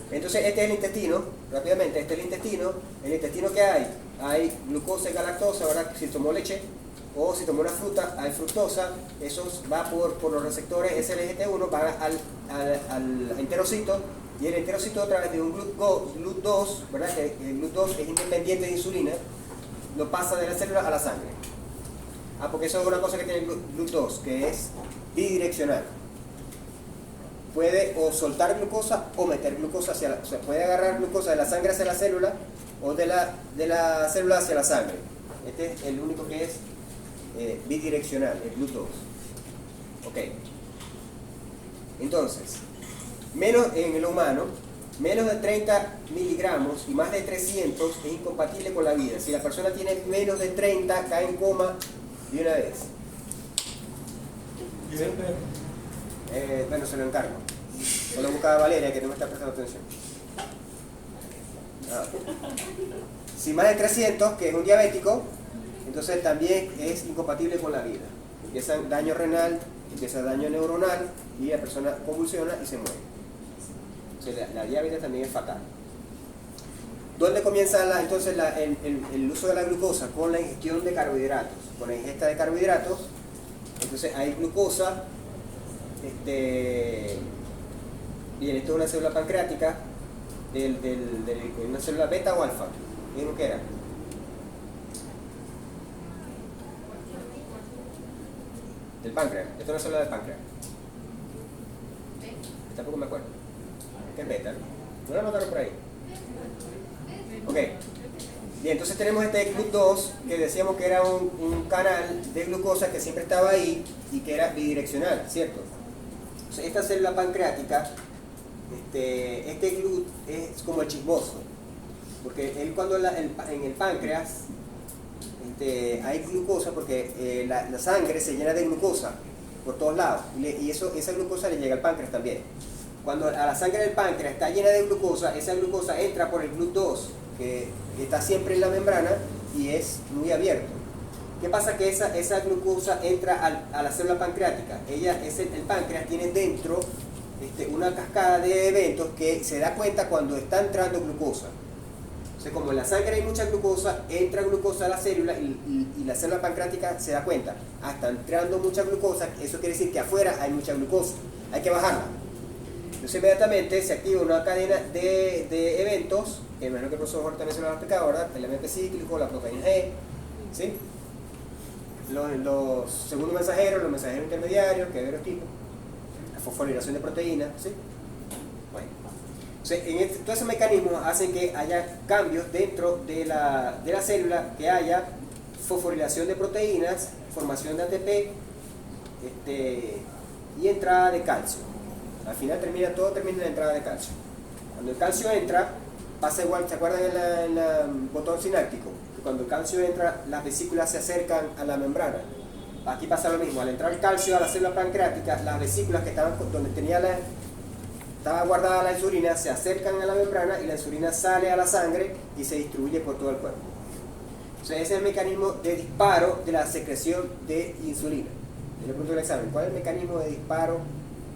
Entonces este es el intestino, rápidamente, este es el intestino. El intestino que hay glucosa y galactosa, ¿verdad? Si tomó leche o si tomó una fruta, hay fructosa, eso va por los receptores SLGT1, va al enterocito, y el enterocito a través de un GLUT2, ¿verdad? Que el GLUT2 es independiente de insulina, lo pasa de la célula a la sangre. Porque eso es una cosa que tiene el GLUT2, que es bidireccional. Puede o soltar glucosa o meter glucosa o sea, puede agarrar glucosa de la sangre hacia la célula o de la célula hacia la sangre. Este es el único que es bidireccional, el GLUT2. Ok. Entonces, en el humano, menos de 30 miligramos y más de 300 es incompatible con la vida. Si la persona tiene menos de 30, cae en coma de una vez. ¿Sí? Bueno, se lo encargo. Solo buscaba a Valeria, que no me está prestando atención. Si más de 300, que es un diabético, entonces también es incompatible con la vida. Empieza daño renal, empieza daño neuronal y la persona convulsiona y se muere. O sea, la diabetes también es fatal. ¿Dónde comienza entonces el uso de la glucosa? Con la ingestión de carbohidratos. Con la ingesta de carbohidratos, entonces hay glucosa. Bien, esto es una célula pancreática, una célula beta o alfa. ¿Qué es lo que era? Del páncreas. Esto es una célula del páncreas. Tampoco me acuerdo. ¿Qué es beta? ¿No lo anotaron por ahí? Ok. Bien, entonces tenemos este GLUT2 que decíamos que era un canal de glucosa que siempre estaba ahí y que era bidireccional, ¿cierto? Entonces, esta célula pancreática, este GLUT es como el chismoso, porque él cuando en el páncreas hay glucosa, porque la sangre se llena de glucosa por todos lados y esa glucosa le llega al páncreas también. Cuando a la sangre del páncreas está llena de glucosa, esa glucosa entra por el GLUT2, que está siempre en la membrana y es muy abierto. ¿Qué pasa? Que esa glucosa entra a la célula pancreática. El páncreas tiene dentro una cascada de eventos que se da cuenta cuando está entrando glucosa. O sea, como en la sangre hay mucha glucosa, entra glucosa a la célula y la célula pancreática se da cuenta. Está entrando mucha glucosa, eso quiere decir que afuera hay mucha glucosa, hay que bajarla. Entonces inmediatamente se activa una cadena de eventos, que imagino que el profesor Jorge también se lo ha explicado, ¿verdad? El AMP cíclico, la proteína G, ¿sí? Los segundos mensajeros, los mensajeros intermediarios, que hay varios tipos, la fosforilación de proteínas, ¿sí? Bueno, entonces, todos esos mecanismos hacen que haya cambios dentro de la célula, que haya fosforilación de proteínas, formación de ATP y entrada de calcio. Al final todo termina en la entrada de calcio. Cuando el calcio entra, pasa igual, ¿se acuerdan en el botón sináptico? cuando el calcio entra, las vesículas se acercan a la membrana. Aquí pasa lo mismo, al entrar el calcio a la célula pancreática, las vesículas que estaban donde estaba guardada la insulina se acercan a la membrana y la insulina sale a la sangre y se distribuye por todo el cuerpo. Entonces ese es el mecanismo de disparo de la secreción de insulina. Yo le pregunto en el examen, ¿cuál es el mecanismo de disparo?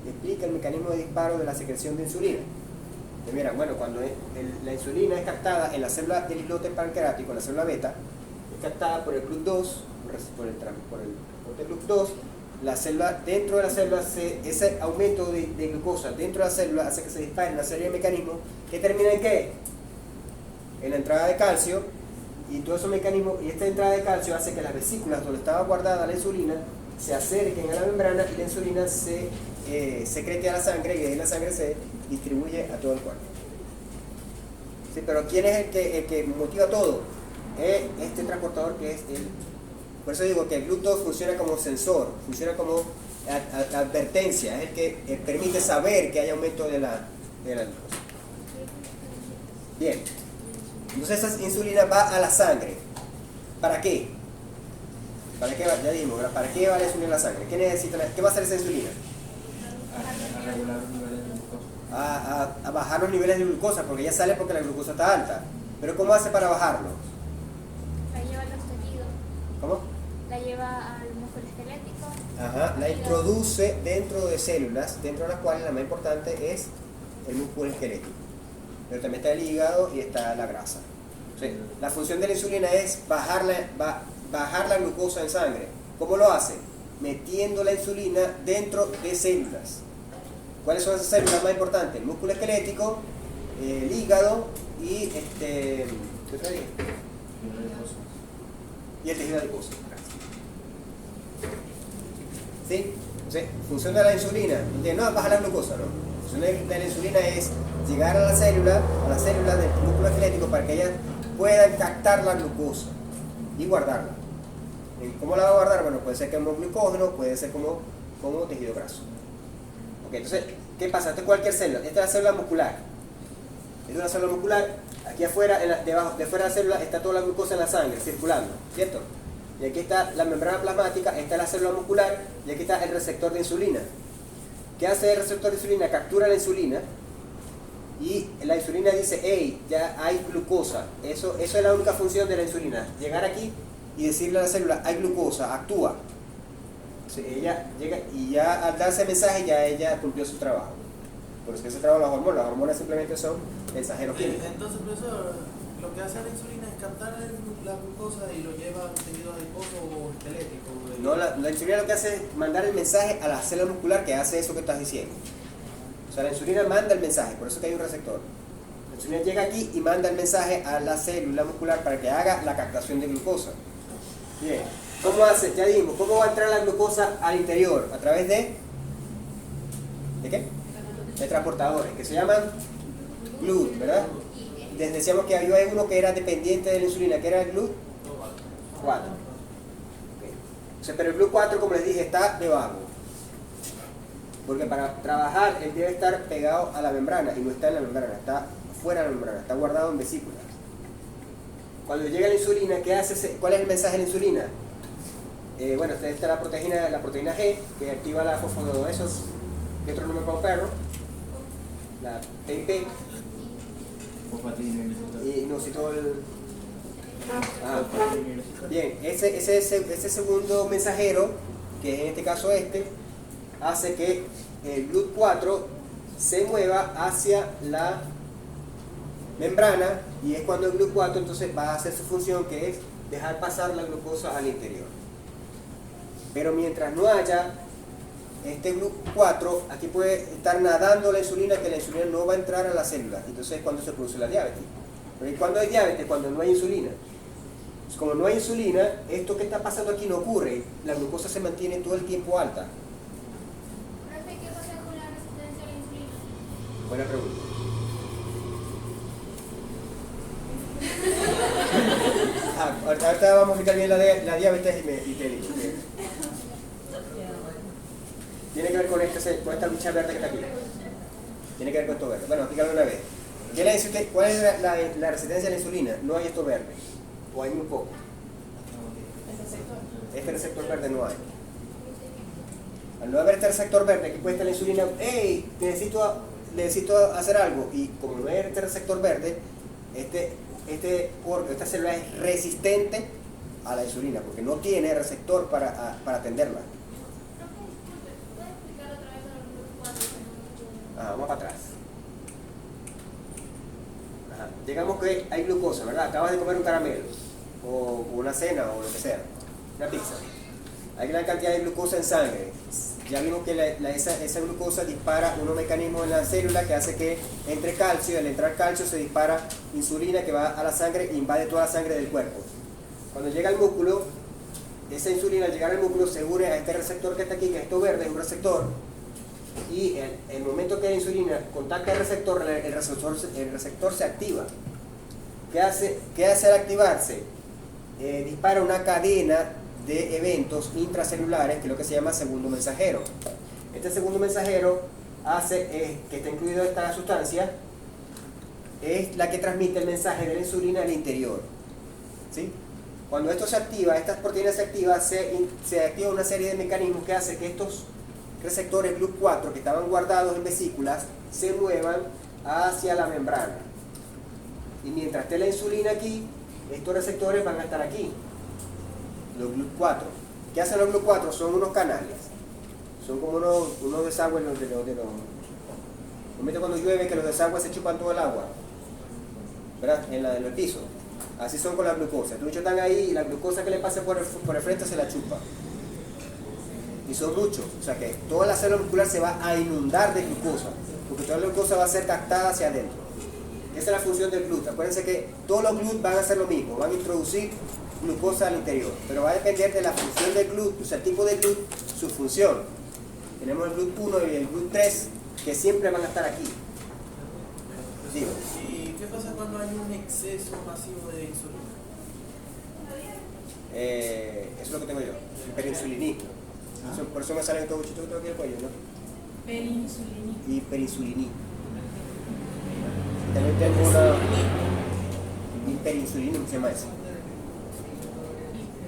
Explica el mecanismo de disparo de la secreción de insulina. Pues mira, bueno, cuando la insulina es captada en la célula del islote pancreático, en la célula beta, es captada por el GLUT2, por el GLUT2, la célula, dentro de la célula, ese aumento de glucosa dentro de la célula hace que se dispare una serie de mecanismos que terminan en ¿qué? En la entrada de calcio, y todos esos mecanismos, y esta entrada de calcio hace que las vesículas donde estaba guardada la insulina se acerquen a la membrana y la insulina se secrete a la sangre y de ahí la sangre se distribuye a todo el cuerpo. Sí, pero ¿quién es el que motiva todo? Es este transportador que es el... Por eso digo que el GLUT2 funciona como sensor, funciona como advertencia, es el que permite saber que hay aumento de la glucosa. Bien, entonces esa insulina va a la sangre. ¿Para qué? ¿Para qué va? Ya dijimos, ¿verdad? ¿Para qué va la insulina a la sangre? ¿Qué necesita? ¿Qué va a hacer esa insulina? A regular los niveles de glucosa. A bajar los niveles de glucosa, porque ya sale porque la glucosa está alta. ¿Pero cómo hace para bajarlo? La lleva a los tejidos, ¿Cómo? la lleva al músculo esquelético. Ajá, la introduce dentro de células, dentro de las cuales la más importante es el músculo esquelético. Pero también está el hígado y está la grasa. Sí. La función de la insulina es bajar la glucosa en sangre. ¿Cómo lo hace? Metiendo la insulina dentro de células. ¿Cuáles son esas células más importantes? El músculo esquelético, el hígado y ¿qué otra dije? Y el tejido adiposo. ¿Sí? Entonces, función de la insulina, no es bajar la glucosa, no. La función de la insulina es llegar a la célula del músculo esquelético para que ellas puedan captar la glucosa y guardarla. ¿Cómo la va a guardar? Bueno, puede ser como glucógeno, puede ser como tejido graso. Ok, entonces, ¿qué pasa? Esta es cualquier célula. Esta es la célula muscular. Es una célula muscular. Aquí afuera, debajo, de fuera de la célula, está toda la glucosa en la sangre, circulando, ¿cierto? Y aquí está la membrana plasmática, esta es la célula muscular, y aquí está el receptor de insulina. ¿Qué hace el receptor de insulina? Captura la insulina, y la insulina dice, hey, ya hay glucosa. Eso es la única función de la insulina, llegar aquí y decirle a la célula, hay glucosa, actúa. Entonces, ella llega y ya al darse mensaje ya ella cumplió su trabajo. Por eso que se trabajan las hormonas simplemente son mensajeros químicos. Entonces, profesor, lo que hace la insulina es captar la glucosa y lo lleva al tejido adiposo o esquelético. No, la insulina lo que hace es mandar el mensaje a la célula muscular que hace eso que estás diciendo. O sea, la insulina manda el mensaje, por eso que hay un receptor. La insulina llega aquí y manda el mensaje a la célula muscular para que haga la captación de glucosa. Bien, ¿cómo hace? Ya dijimos, ¿cómo va a entrar la glucosa al interior? A través de qué? De transportadores, que se llaman GLUT, ¿verdad? Decíamos que había uno que era dependiente de la insulina, que era el GLUT4. Okay. Pero el GLUT4, como les dije, está debajo. Porque para trabajar, él debe estar pegado a la membrana, y no está en la membrana, está fuera de la membrana, está guardado en vesículas. Cuando llega la insulina, ¿qué hace? ¿Cuál es el mensaje de la insulina? Bueno, está la proteína G, que activa la fosfodiesos, que otro nombre para un perro, la PIP, y inositol. Bien, ese segundo mensajero, que es en este caso hace que el GLUT4 se mueva hacia la membrana, y es cuando el GLUT4 entonces va a hacer su función, que es dejar pasar la glucosa al interior. Pero mientras no haya este GLUT4, aquí puede estar nadando la insulina, que la insulina no va a entrar a la célula. Entonces es cuando se produce la diabetes. Pero ¿cuándo hay diabetes? Cuando no hay insulina. Pues como no hay insulina, esto que está pasando aquí no ocurre. La glucosa se mantiene todo el tiempo alta. Profe, ¿qué pasa con la resistencia a la insulina? Buena pregunta. Ahorita vamos a explicar bien la diabetes y te digo. Tiene que ver con esta lucha verde que está aquí. Tiene que ver con esto verde. Bueno, explícalo una vez. ¿Cuál es la resistencia a la insulina? No hay esto verde. ¿O hay muy poco? Este sector. Este receptor verde no hay. Al no haber este receptor verde, aquí puede estar la insulina, hey, necesito hacer algo. Y como no hay este receptor verde, esta célula es resistente a la insulina, porque no tiene receptor para atenderla. ¿Puedes explicar otra vez a los grupos 4? Vamos para atrás. Ajá. Digamos que hay glucosa, ¿verdad? Acabas de comer un caramelo, o una cena, o lo que sea, una pizza. Hay gran cantidad de glucosa en sangre. Ya vimos que esa glucosa dispara unos mecanismos en la célula que hace que entre calcio, y al entrar calcio se dispara insulina que va a la sangre e invade toda la sangre del cuerpo. Cuando llega al músculo, esa insulina al llegar al músculo se une a este receptor que está aquí, que es esto verde, es un receptor, y el momento que la insulina contacta el receptor se activa. ¿Qué hace al activarse? Dispara una cadena de eventos intracelulares, que es lo que se llama segundo mensajero. Este segundo mensajero hace que está incluido esta sustancia, es la que transmite el mensaje de la insulina al interior. ¿Sí? Cuando esto se activa, estas proteínas se activan, se activa una serie de mecanismos que hace que estos receptores GLUT4 que estaban guardados en vesículas se muevan hacia la membrana. Y mientras esté la insulina aquí, estos receptores van a estar aquí, los GLUT4. ¿Qué hacen los GLUT4? Son unos canales, son como unos desagües momento cuando llueve, que los desagües se chupan todo el agua, ¿verdad? En el piso. Así son con la glucosa. Estos bichos están ahí y la glucosa que le pasa por el frente se la chupa. Y son muchos. O sea que toda la célula muscular se va a inundar de glucosa, porque toda la glucosa va a ser captada hacia adentro. Esa es la función del GLUT. Acuérdense que todos los GLUT van a hacer lo mismo, van a introducir glucosa al interior, pero va a depender de la función del GLUT, o sea, el tipo de GLUT, su función. Tenemos el GLUT1 y el GLUT3 que siempre van a estar aquí. Digo. ¿Y qué pasa cuando hay un exceso masivo de insulina? Eso es lo que tengo yo, hiperinsulinismo. Por eso me salen todo muchito aquí el cuello, ¿no? Perinsulinismo. Hiperinsulinismo. También tengo una hiperinsulinismo, se llama eso.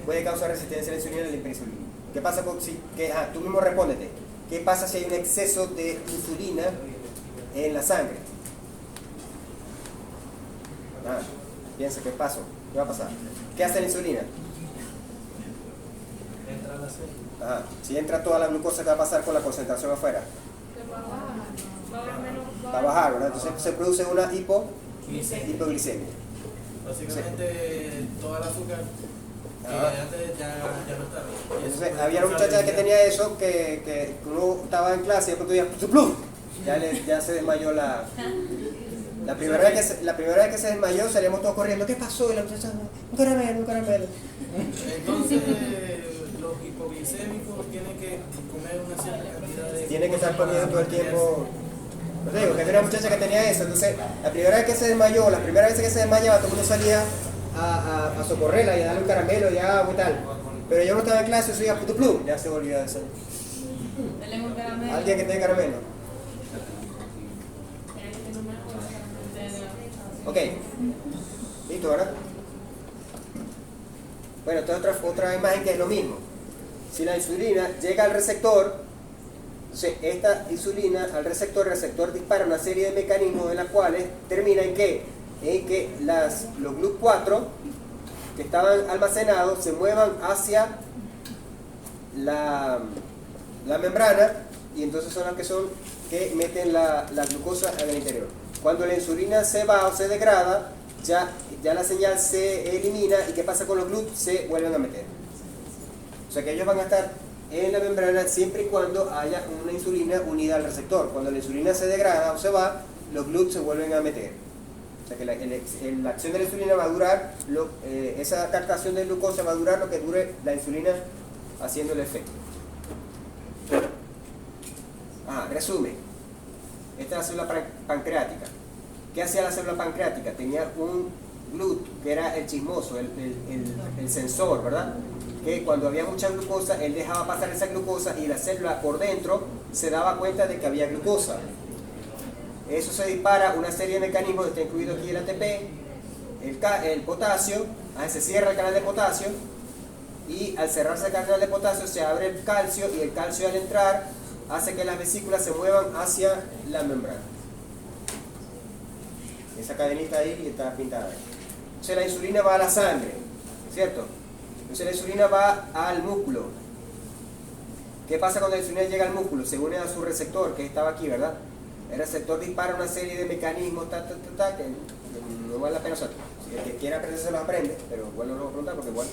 Puede causar resistencia a la insulina y la hiperinsulinismo. ¿Qué pasa con tú mismo respóndete? ¿Qué pasa si hay un exceso de insulina en la sangre? Piensa, ¿qué pasó? ¿Qué va a pasar? ¿Qué hace la insulina? Entra a la célula. Si entra toda la glucosa, ¿qué va a pasar con la concentración afuera? Va a bajar, ¿verdad? Entonces se produce una hipoglicemia. Básicamente toda el azúcar que antes ya no estaba. Entonces había una muchacha que tenía eso, que uno estaba en clase y de pronto ya, ¡plum! Ya se desmayó la primera vez que se desmayó, salíamos todos corriendo. ¿Qué pasó? Y la muchacha, un caramelo. Entonces los hipoglicémicos tienen que comer una cierta cantidad de... Tiene que estar comiendo todo el tiempo. Pues te digo, que había una muchacha que tenía eso. Entonces, la primera vez que se desmayó, la primera vez que se desmayaba, todo el mundo salía a socorrerla y a darle un caramelo y agua y tal. Pero yo no estaba en clase, soy a puto plum. Ya se volvió de eso. Dale un caramelo. Alguien que tenga caramelo. Ok. Listo, ¿verdad? Bueno, esta es otra imagen que es lo mismo. Si la insulina llega al receptor, entonces esta insulina al receptor, el receptor dispara una serie de mecanismos en los cuales termina en que los GLUT4 que estaban almacenados se muevan hacia la membrana, y entonces son las que meten la glucosa en el interior. Cuando la insulina se va o se degrada, ya la señal se elimina, y ¿qué pasa con los GLUT? Se vuelven a meter. O sea que ellos van a estar en la membrana siempre y cuando haya una insulina unida al receptor. Cuando la insulina se degrada o se va, los GLUT se vuelven a meter. O sea que la acción de la insulina va a durar, esa captación de glucosa va a durar lo que dure la insulina haciendo el efecto. Resumen. Esta es la célula pancreática. ¿Qué hacía la célula pancreática? Tenía un GLUT que era el chismoso, el sensor, ¿verdad? Que cuando había mucha glucosa, él dejaba pasar esa glucosa y la célula por dentro se daba cuenta de que había glucosa. Eso se dispara una serie de mecanismos, está incluido aquí el ATP, el potasio, se cierra el canal de potasio, y al cerrarse el canal de potasio se abre el calcio, y el calcio al entrar hace que las vesículas se muevan hacia la membrana. Esa cadenita ahí está pintada ahí. Entonces la insulina va a la sangre, ¿cierto? Entonces la insulina va al músculo. ¿Qué pasa cuando la insulina llega al músculo? Se une a su receptor, que estaba aquí, ¿verdad? El receptor dispara una serie de mecanismos, que no vale la pena. O sea, si el que quiera aprender se los aprende, pero bueno, no lo voy a preguntar porque bueno,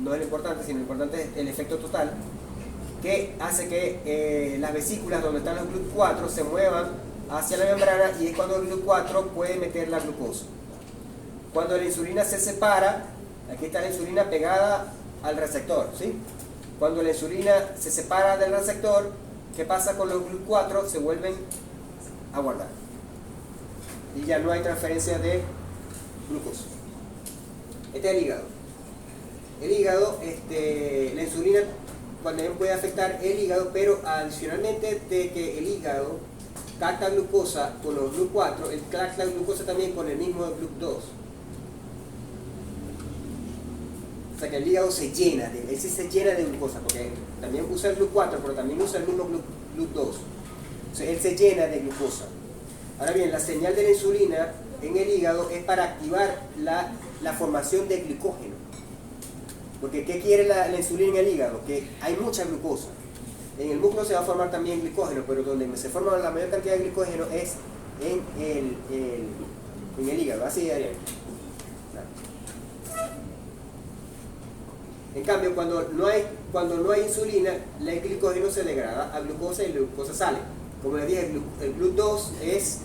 no es lo importante, sino lo importante es el efecto total, que hace que las vesículas donde están los GLUT4 se muevan hacia la membrana, y es cuando el GLUT4 puede meter la glucosa. Cuando la insulina se separa, aquí está la insulina pegada al receptor, ¿sí? Cuando la insulina se separa del receptor, ¿qué pasa con los GLUT4? Se vuelven a guardar. Y ya no hay transferencia de glucosa. Este es el hígado. El hígado, la insulina también puede afectar el hígado, pero adicionalmente de que el hígado capta glucosa con los GLUT4, él capta glucosa también con el mismo GLUT2. O sea que el hígado se llena, él sí se llena de glucosa, porque también usa el GLUT4, pero también usa el mismo GLUT2. Entonces él se llena de glucosa. Ahora bien, la señal de la insulina en el hígado es para activar la formación de glucógeno. Porque ¿qué quiere la insulina en el hígado? Que hay mucha glucosa. En el músculo se va a formar también glucógeno, pero donde se forma la mayor cantidad de glucógeno es en el hígado. Así de Ariel. En cambio, cuando no hay insulina, el glucógeno se degrada a glucosa y la glucosa sale. Como les dije, el GLUT2 es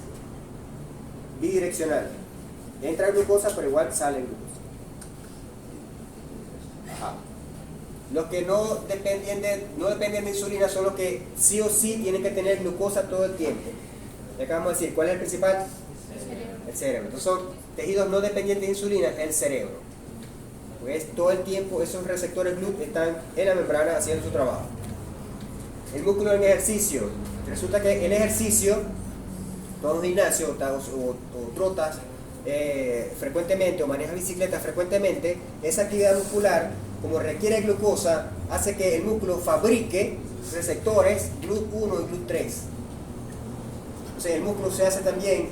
bidireccional. Entra glucosa, pero igual sale glucosa. Ajá. Los que no dependen de insulina son los que sí o sí tienen que tener glucosa todo el tiempo. Y acá vamos a decir, ¿cuál es el principal? El cerebro. Entonces son tejidos no dependientes de insulina, el cerebro. Pues todo el tiempo esos receptores GLUT están en la membrana haciendo su trabajo. El músculo en ejercicio. Resulta que el ejercicio, todo un gimnasio o trotas frecuentemente o manejas bicicleta frecuentemente, esa actividad muscular, como requiere glucosa, hace que el músculo fabrique receptores GLUT1 y GLUT3. Entonces el músculo se hace también,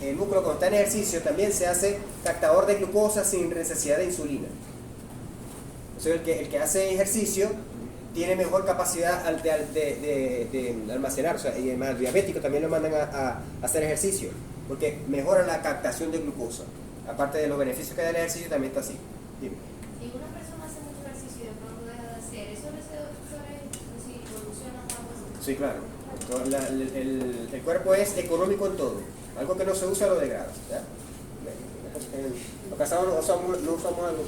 el músculo cuando está en ejercicio también se hace captador de glucosa sin necesidad de insulina. Entonces el que hace ejercicio tiene mejor capacidad de almacenar, o sea, y además el diabético también lo mandan a hacer ejercicio, porque mejora la captación de glucosa. Aparte de los beneficios que da el ejercicio, también está así. Dime. Si una persona hace mucho ejercicio y de pronto deja de hacer, ¿eso le si evoluciona o algo así? Sí, claro. El cuerpo es económico en todo. Algo que no se usa lo degrada. ¿Ya? Los casados no usamos algo.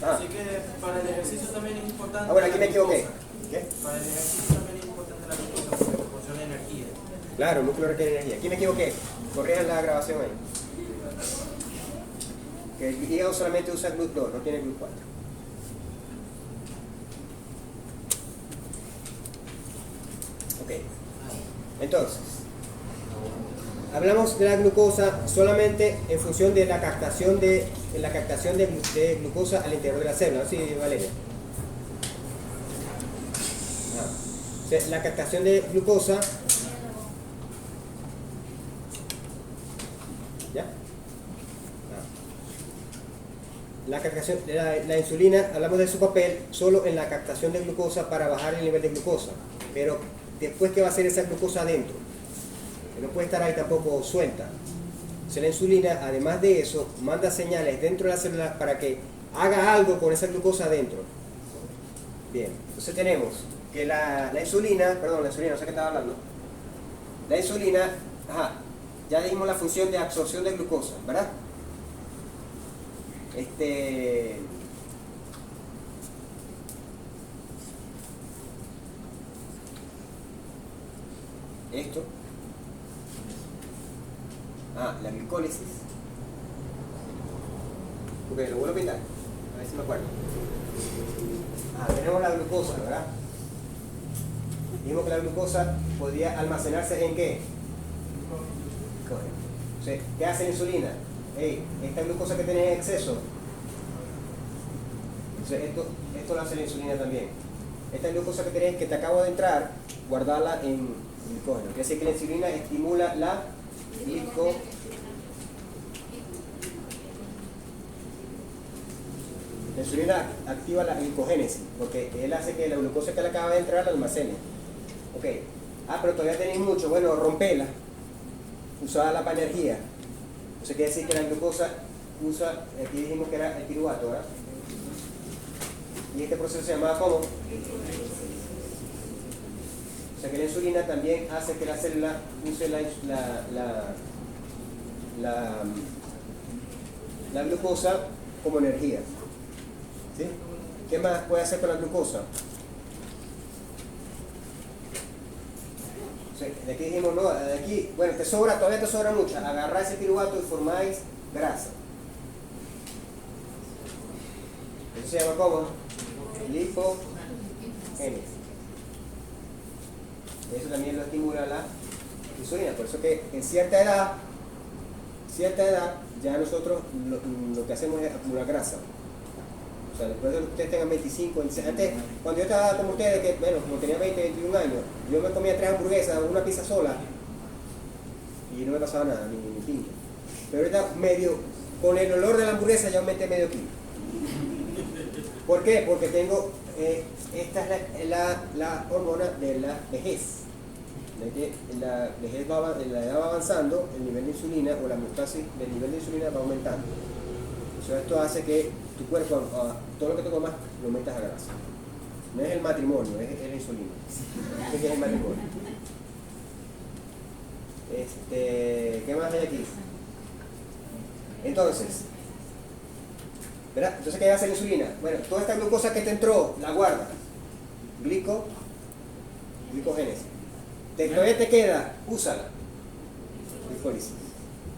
Ah. Así que para el ejercicio también es importante. Bueno, aquí me equivoqué. glucosa. ¿Qué? Para el ejercicio también es importante la glucosa porque proporciona energía. Claro, el músculo requiere energía. Aquí me equivoqué. Corrijan la grabación ahí. Que el hígado solamente usa GLUT2, no tiene GLUT4. Ok. Entonces, hablamos de la glucosa solamente en función de la captación de glucosa al interior de la célula. ¿Sí, Valeria? O sea, la captación de glucosa. ¿Ya? La captación de la insulina, hablamos de su papel solo en la captación de glucosa para bajar el nivel de glucosa. Pero después, ¿qué va a hacer esa glucosa adentro? Que no puede estar ahí tampoco suelta. Entonces la insulina, además de eso, manda señales dentro de la célula para que haga algo con esa glucosa adentro. Bien, entonces tenemos que la insulina, no sé qué estaba hablando. La insulina, ya dimos la función de absorción de glucosa, ¿verdad? Esto. La glicólisis. Ok, lo vuelvo a pintar. A ver si me acuerdo. Tenemos la glucosa, ¿verdad? Dijimos que la glucosa podía almacenarse en ¿qué? Glucógeno. ¿Qué hace la insulina? hey, esta glucosa que tenés en exceso, entonces esto lo hace la insulina también. Esta glucosa que tenés que te acabo de entrar, guardarla en glucógeno. Quiere decir que la insulina estimula la La insulina activa la glicogénesis, porque él hace que la glucosa que le acaba de entrar la almacene. Ok. Pero todavía tenéis mucho. Bueno, rompela. Usala para energía. Entonces quiere decir que la glucosa usa, aquí dijimos que era el piruvato, ¿verdad? Y este proceso se llamaba ¿cómo? O sea que la insulina también hace que la célula use la glucosa como energía. ¿Sí? ¿Qué más puede hacer con la glucosa? O sea, de aquí dijimos, no, de aquí, bueno, todavía te sobra mucho. Agarráis ese piruvato y formáis grasa. Eso se llama ¿cómo? Lipogénesis. Eso también lo estimula la insulina. Por eso que en cierta edad, ya nosotros lo que hacemos es acumular grasa. O sea, después de que ustedes tengan 25, antes, cuando yo estaba como ustedes, que bueno, como tenía 20, 21 años, yo me comía 3 hamburguesas, una pizza sola, y no me pasaba nada, ni pingo. Pero ahorita con el olor de la hamburguesa ya aumenté medio kilo. ¿Por qué? Porque tengo, esta es la hormona de la vejez. La vejez la edad va avanzando, el nivel de insulina o la homeostasis del nivel de insulina va aumentando. Entonces esto hace que tu cuerpo, todo lo que te comas, lo metas a grasa. No es el matrimonio, es la insulina. ¿Qué es el matrimonio? ¿Qué más hay aquí? Entonces, ¿verdad? Entonces, ¿qué hace la insulina? Bueno, toda esta glucosa que te entró, la guarda. Glicogénesis. Todavía te queda, úsala. Glicólisis.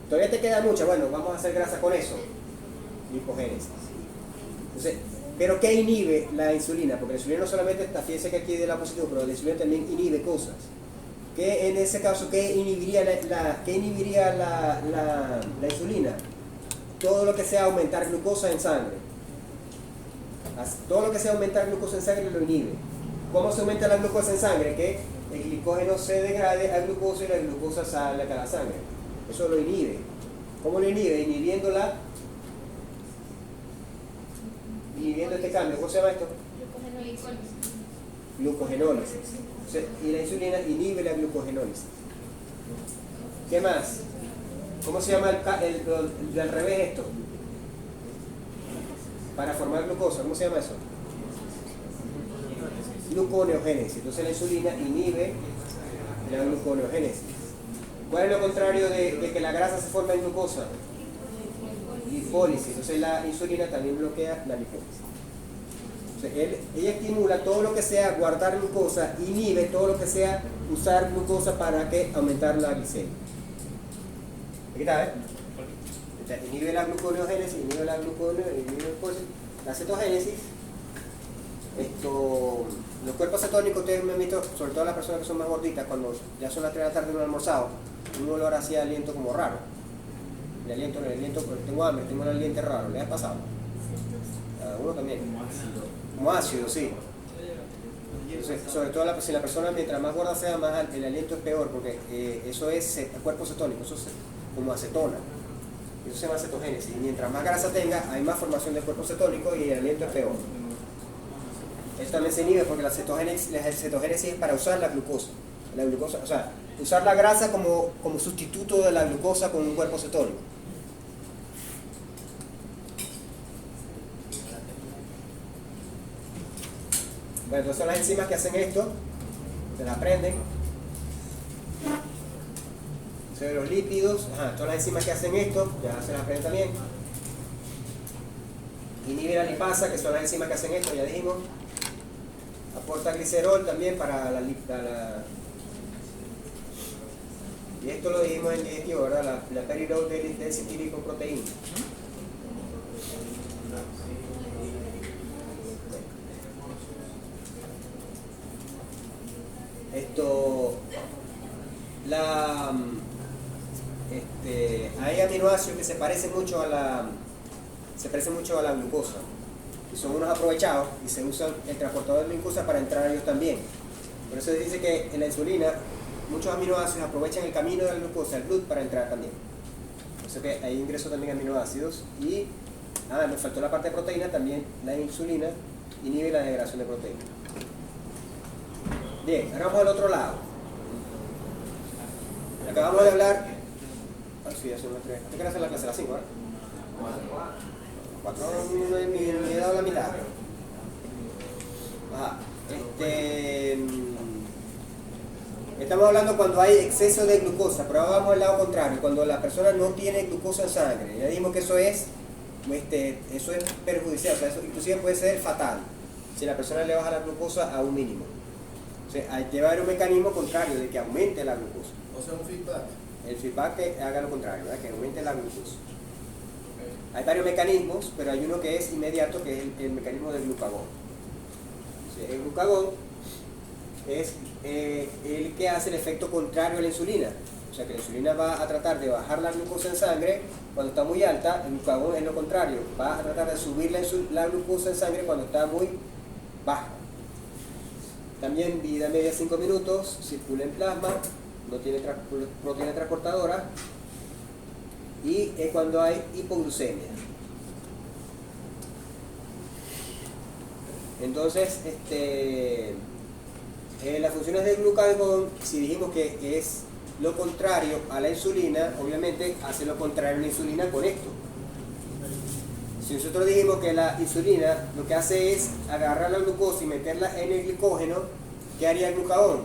Todavía te queda mucha, bueno, vamos a hacer grasa con eso. Lipogénesis. Entonces, ¿pero qué inhibe la insulina? Porque la insulina no solamente está, fíjense que aquí de la positivo, pero la insulina también inhibe cosas. ¿Qué en ese caso, qué inhibiría la insulina? Todo lo que sea aumentar glucosa en sangre. Todo lo que sea aumentar glucosa en sangre lo inhibe. ¿Cómo se aumenta la glucosa en sangre? Que el glicógeno se degrade a glucosa y la glucosa sale a la sangre. Eso lo inhibe. ¿Cómo lo inhibe? Inhibiendo este cambio. ¿Cómo se llama esto? Glucogenólisis. O sea, y la insulina inhibe la glucogenólisis. ¿Qué más? ¿Cómo se llama el al revés esto? Para formar glucosa, ¿cómo se llama eso? Gluconeogénesis. Entonces la insulina inhibe la gluconeogénesis. ¿Cuál es lo contrario de que la grasa se forma en glucosa? Lipólisis. Entonces la insulina también bloquea la lipólisis. Entonces, ella estimula todo lo que sea guardar glucosa, inhibe todo lo que sea usar glucosa para que aumentar la glicemia. Aquí está, ¿eh? Inhibe la gluconeogénesis, inhibe la cetogénesis. Los cuerpos cetónicos, ustedes me han visto, sobre todo las personas que son más gorditas, cuando ya son las 3 de la tarde y no han almorzado, un olor así de aliento como raro. El aliento, tengo hambre, tengo un aliento raro, ¿le ha pasado? A uno también. Como ácido, sí. Entonces, sobre todo si la persona mientras más gorda sea, más el aliento es peor, porque eso es el cuerpo cetónico, eso es como acetona. Eso se llama cetogénesis. Y mientras más grasa tenga, hay más formación del cuerpo cetónico y el aliento es peor. Esto también se inhibe porque la cetogénesis es para usar la glucosa. O sea, usar la grasa como sustituto de la glucosa con un cuerpo cetónico. Bueno, entonces son las enzimas que hacen esto, se las aprenden. Son los lípidos, son las enzimas que hacen esto, ya se las aprenden también. Inhibe la lipasa, que son las enzimas que hacen esto, ya dijimos. Aporta glicerol también para la y esto lo dijimos en digestivo, ¿verdad? La perirol density lipoproteína. hay aminoácidos que se parecen mucho a la glucosa. Y son unos aprovechados y se usa el transportador de glucosa para entrar a ellos también. Por eso se dice que en la insulina muchos aminoácidos aprovechan el camino de la glucosa, el GLUT, para entrar también. Por eso que ahí ingreso también aminoácidos. Y me faltó la parte de proteína, también la insulina inhibe la degradación de proteína. Bien, ahora vamos al otro lado. Acabamos de hablar. Sí, ya son las 3. ¿Te quieres hacer la clase a las 5, verdad? 4, me he dado la mitad. Ajá. Estamos hablando cuando hay exceso de glucosa, pero ahora vamos al lado contrario, cuando la persona no tiene glucosa en sangre. Ya dijimos que eso es perjudicial, o sea, eso inclusive puede ser fatal si la persona le baja la glucosa a un mínimo. O sea, hay que haber un mecanismo contrario de que aumente la glucosa. O sea, un feedback. El feedback que haga lo contrario, ¿verdad? Que aumente la glucosa. Hay varios mecanismos, pero hay uno que es inmediato, que es el mecanismo del glucagón. El glucagón es el que hace el efecto contrario a la insulina. O sea que la insulina va a tratar de bajar la glucosa en sangre cuando está muy alta, el glucagón es lo contrario, va a tratar de subir la glucosa en sangre cuando está muy baja. También vida media 5 minutos, circula en plasma, no tiene proteína transportadora, y es cuando hay hipoglucemia. Entonces, las funciones del glucagón, si dijimos que es lo contrario a la insulina, obviamente hace lo contrario a la insulina con esto. Si nosotros dijimos que la insulina lo que hace es agarrar la glucosa y meterla en el glicógeno, ¿qué haría el glucagón?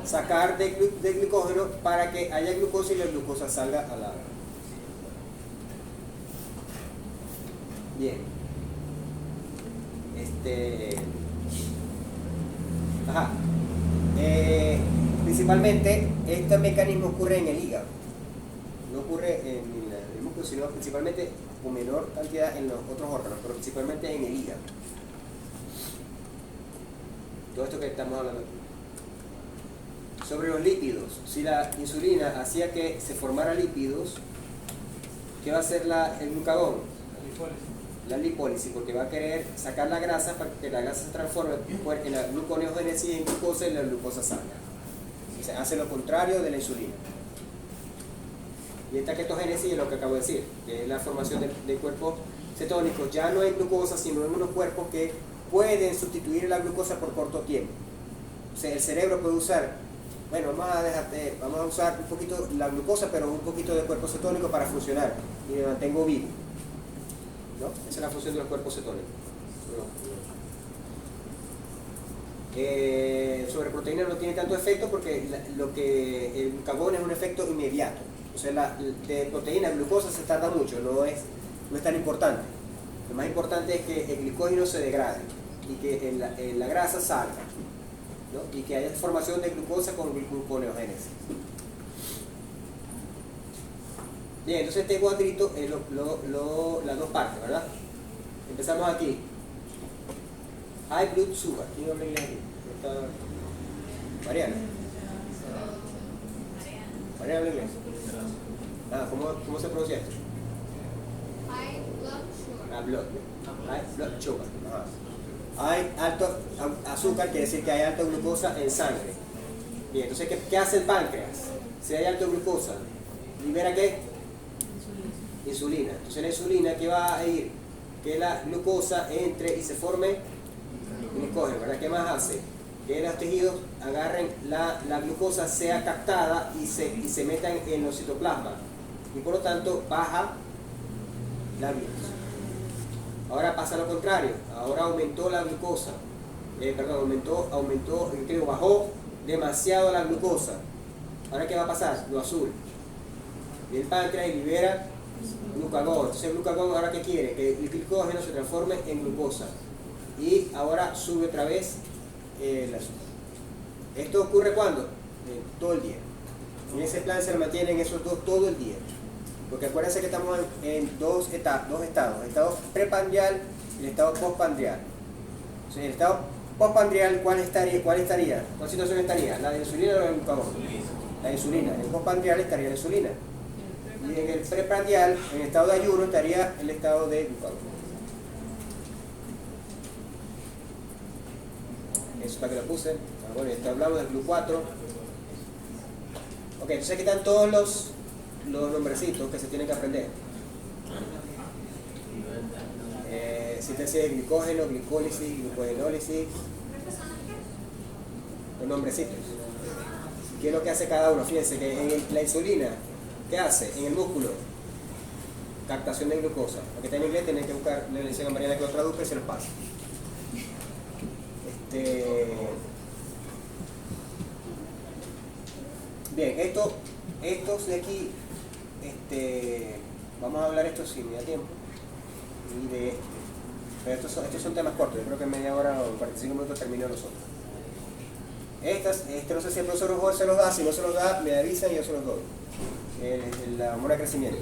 Sacar del glicógeno para que haya glucosa y la glucosa salga a la... Bien. Principalmente este mecanismo ocurre en el hígado, no ocurre en el músculo, sino principalmente con menor cantidad en los otros órganos, pero principalmente en el hígado. Todo esto que estamos hablando aquí. Sobre los lípidos, si la insulina hacía que se formaran lípidos, ¿qué va a hacer el glucagón? La lipólisis, porque va a querer sacar la grasa para que la grasa se transforme en la gluconeogénesis en glucosa y la glucosa salga. O sea, hace lo contrario de la insulina. Y esta ketogénesis es lo que acabo de decir, que es la formación de cuerpos cetónicos, ya no en glucosa, sino en unos cuerpos que pueden sustituir la glucosa por corto tiempo. O sea, el cerebro puede usar, bueno, vamos a usar un poquito la glucosa, pero un poquito de cuerpo cetónico para funcionar y me mantengo vivo. ¿No? Esa es la función de los cuerpos cetónicos. Sobre proteínas no tiene tanto efecto porque el glucagón es un efecto inmediato. O sea, de proteína, glucosa se tarda mucho, no es tan importante. Lo más importante es que el glicógeno se degrade y que la grasa salga, ¿no? Y que haya formación de glucosa con gluconeogénesis. Bien, entonces este cuadrito es las dos partes, ¿verdad? Empezamos aquí. High blood sugar. ¿Quién habla inglés aquí? Mariana. Mariana habla inglés. ¿Cómo se pronuncia esto? High blood sugar. Blood. High blood sugar. Ajá. Hay alto azúcar, quiere decir que hay alta glucosa en sangre. Bien, entonces, ¿qué hace el páncreas? Si hay alta glucosa, ¿libera qué? Insulina. Entonces la insulina, ¿qué va a ir? Que la glucosa entre y se forme glicógeno, ¿verdad? ¿Qué más hace? Que los tejidos agarren la glucosa, sea captada y se metan en los citoplasmas. Y por lo tanto baja la glucosa. Ahora pasa lo contrario. Ahora aumentó la glucosa. Bajó demasiado la glucosa. Ahora ¿qué va a pasar? Lo azul. Y el páncreas libera glucagón. Entonces el glucagón ahora ¿qué quiere? Que el glicógeno se transforme en glucosa. Y ahora sube otra vez el azúcar. ¿Esto ocurre cuándo? Todo el día. En ese plan se mantienen esos dos todo el día. Porque acuérdense que estamos en dos estados. El estado prepandrial y el estado postpandrial. O sea, el estado postpandrial, ¿cuál estaría? ¿Cuál situación estaría? ¿La de insulina o la de glucagón? la insulina. En el postprandial estaría la insulina. Y en el preprandial, en estado de ayuno, estaría el estado de glucagón. Eso para que lo puse. Bueno, esto hablamos del GLU4. Ok, entonces aquí están todos los nombrecitos que se tienen que aprender. Síntesis de glicógeno, glicólisis, glucogenólisis. Los nombrecitos. ¿Qué es lo que hace cada uno? Fíjense que en la insulina, ¿qué hace? En el músculo, captación de glucosa. Lo que está en inglés, tienen que buscar, le dicen a Mariana que lo traduzca y se los pasa. Bien, estos de aquí, vamos a hablar esto si me da tiempo. Y de pero estos son temas cortos, yo creo que en media hora o 45 minutos termino nosotros. No sé si el profesor Ujol se los da, si no se los da, me avisan y yo se los doy. La hormona de crecimiento.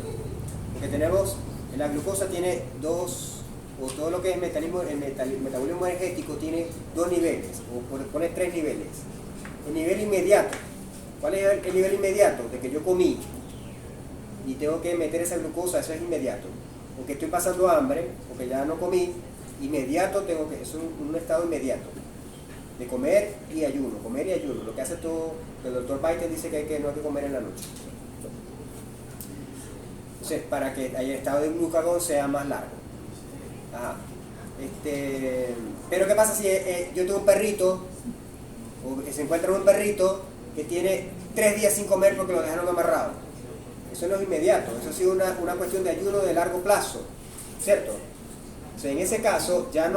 Porque tenemos, la glucosa tiene dos, o todo lo que es metabolismo energético tiene dos niveles, o pone tres niveles. El nivel inmediato. ¿Cuál es el nivel inmediato? De que yo comí y tengo que meter esa glucosa, eso es inmediato. O que estoy pasando hambre, o que ya no comí, inmediato tengo que, es un estado inmediato. De comer y ayuno, lo que hace todo, el doctor Biden dice que no hay que comer en la noche. Entonces, para que el estado de glucagón sea más largo. Ajá. Pero ¿qué pasa si yo tengo un perrito, o se encuentra un perrito que tiene 3 días sin comer porque lo dejaron amarrado? Eso no es inmediato, eso ha sido una cuestión de ayuno de largo plazo, ¿cierto? O sea, en ese caso, ya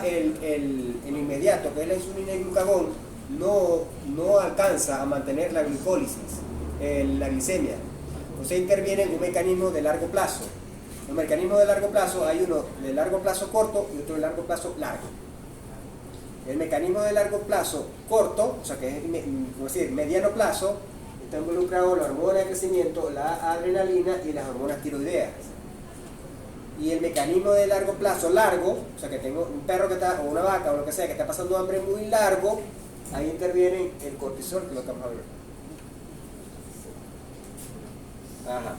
el inmediato, que es la insulina y el glucagón, no alcanza a mantener la glucólisis, la glicemia. Entonces interviene un mecanismo de largo plazo. Los mecanismos de largo plazo, hay uno de largo plazo corto y otro de largo plazo largo. El mecanismo de largo plazo corto, o sea que es mediano plazo, está involucrado la hormona de crecimiento, la adrenalina y las hormonas tiroideas. Y el mecanismo de largo plazo largo, o sea que tengo un perro que está, o una vaca o lo que sea, que está pasando hambre muy largo, ahí interviene el cortisol, que es lo que vamos a ver. Ajá.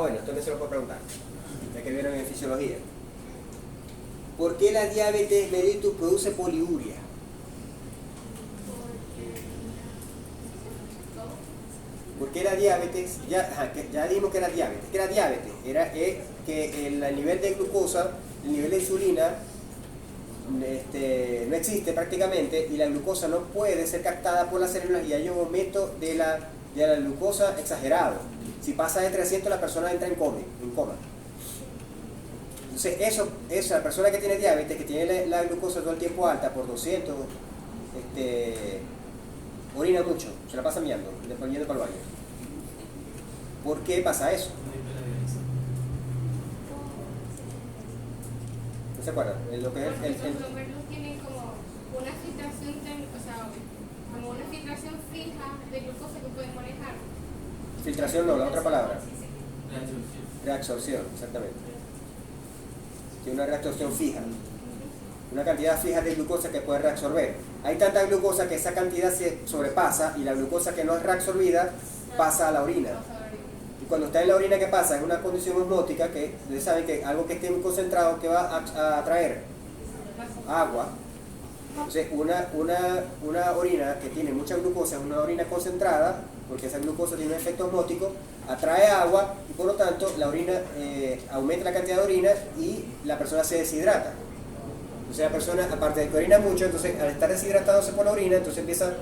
Bueno, esto no se lo puedo preguntar, ya que vieron en fisiología. ¿Por qué la diabetes mellitus produce poliuria? ¿Por qué la diabetes? Ya dijimos que era diabetes. ¿Qué era diabetes? Era que el nivel de glucosa, el nivel de insulina, no existe prácticamente y la glucosa no puede ser captada por las células y hay un aumento de la glucosa exagerado. Si pasa de 300 la persona entra en coma. Entonces la persona que tiene diabetes, que tiene la glucosa todo el tiempo alta por 200, orina mucho, se la pasa miando, después yendo para el baño. ¿Por qué pasa eso? ¿No se acuerdan? Lo que es Porque los glomérulos tienen como una filtración, o sea, como una filtración fija de glucosa que pueden manejar. Filtración no, la otra palabra. Reabsorción, exactamente. Tiene una reabsorción fija. Una cantidad fija de glucosa que puede reabsorber. Hay tanta glucosa que esa cantidad se sobrepasa y la glucosa que no es reabsorbida pasa a la orina. Y cuando está en la orina, ¿qué pasa? Es una condición osmótica que ustedes saben que algo que esté muy concentrado, que va a atraer agua. Entonces una orina que tiene mucha glucosa es una orina concentrada, porque esa glucosa tiene un efecto osmótico, atrae agua y por lo tanto la orina aumenta la cantidad de orina y la persona se deshidrata. Entonces la persona, aparte de que orina mucho, entonces al estar deshidratándose por la orina, entonces empieza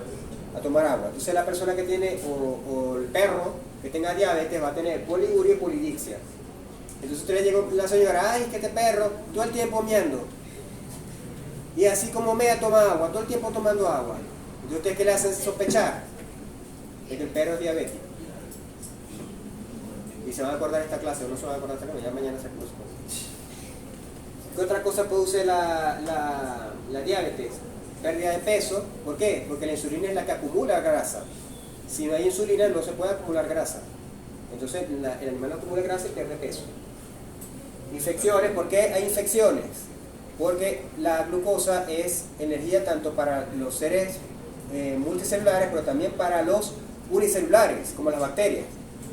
a tomar agua. Entonces la persona que tiene, o el perro que tenga diabetes, va a tener poliuria y polidipsia. Entonces usted le llega la señora, ay, que este perro, todo el tiempo meando. Y así como mea toma agua, todo el tiempo tomando agua. Entonces ¿ustedes qué le hacen sospechar? De que el perro es diabético. Y se van a acordar de esta clase, o no se van a acordar de esta clase, ya mañana se acuerdan. ¿Qué otra cosa produce la diabetes? Pérdida de peso. ¿Por qué? Porque la insulina es la que acumula grasa. Si no hay insulina no se puede acumular grasa. Entonces el animal no acumula grasa y pierde peso. Infecciones. ¿Por qué hay infecciones? Porque la glucosa es energía tanto para los seres multicelulares, pero también para los unicelulares, como las bacterias.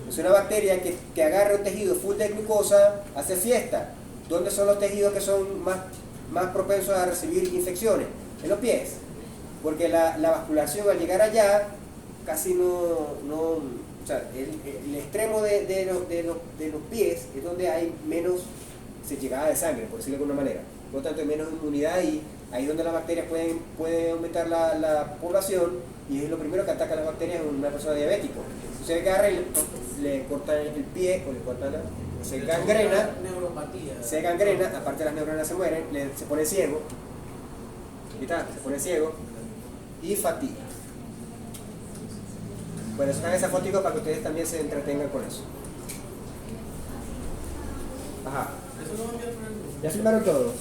Es una bacteria que agarra un tejido full de glucosa, hace fiesta. ¿Dónde son los tejidos que son más propensos a recibir infecciones? En los pies. Porque la vasculación al llegar allá casi no o sea, el extremo de los pies es donde hay menos llegada de sangre, por decirlo de alguna manera. Por lo tanto, hay menos inmunidad y ahí es donde las bacterias pueden aumentar la población, y es lo primero que ataca las bacterias en una persona diabética. Usted agarra y le cortan el pie o le cortan se gangrena, neuropatía. aparte las neuronas se mueren, se pone ciego, ¿está? Se pone ciego y fatiga. Bueno, eso es esa fotico para que ustedes también se entretengan con eso. Ajá. Eso no va a enviar por el grupo. ¿Ya filmaron todo?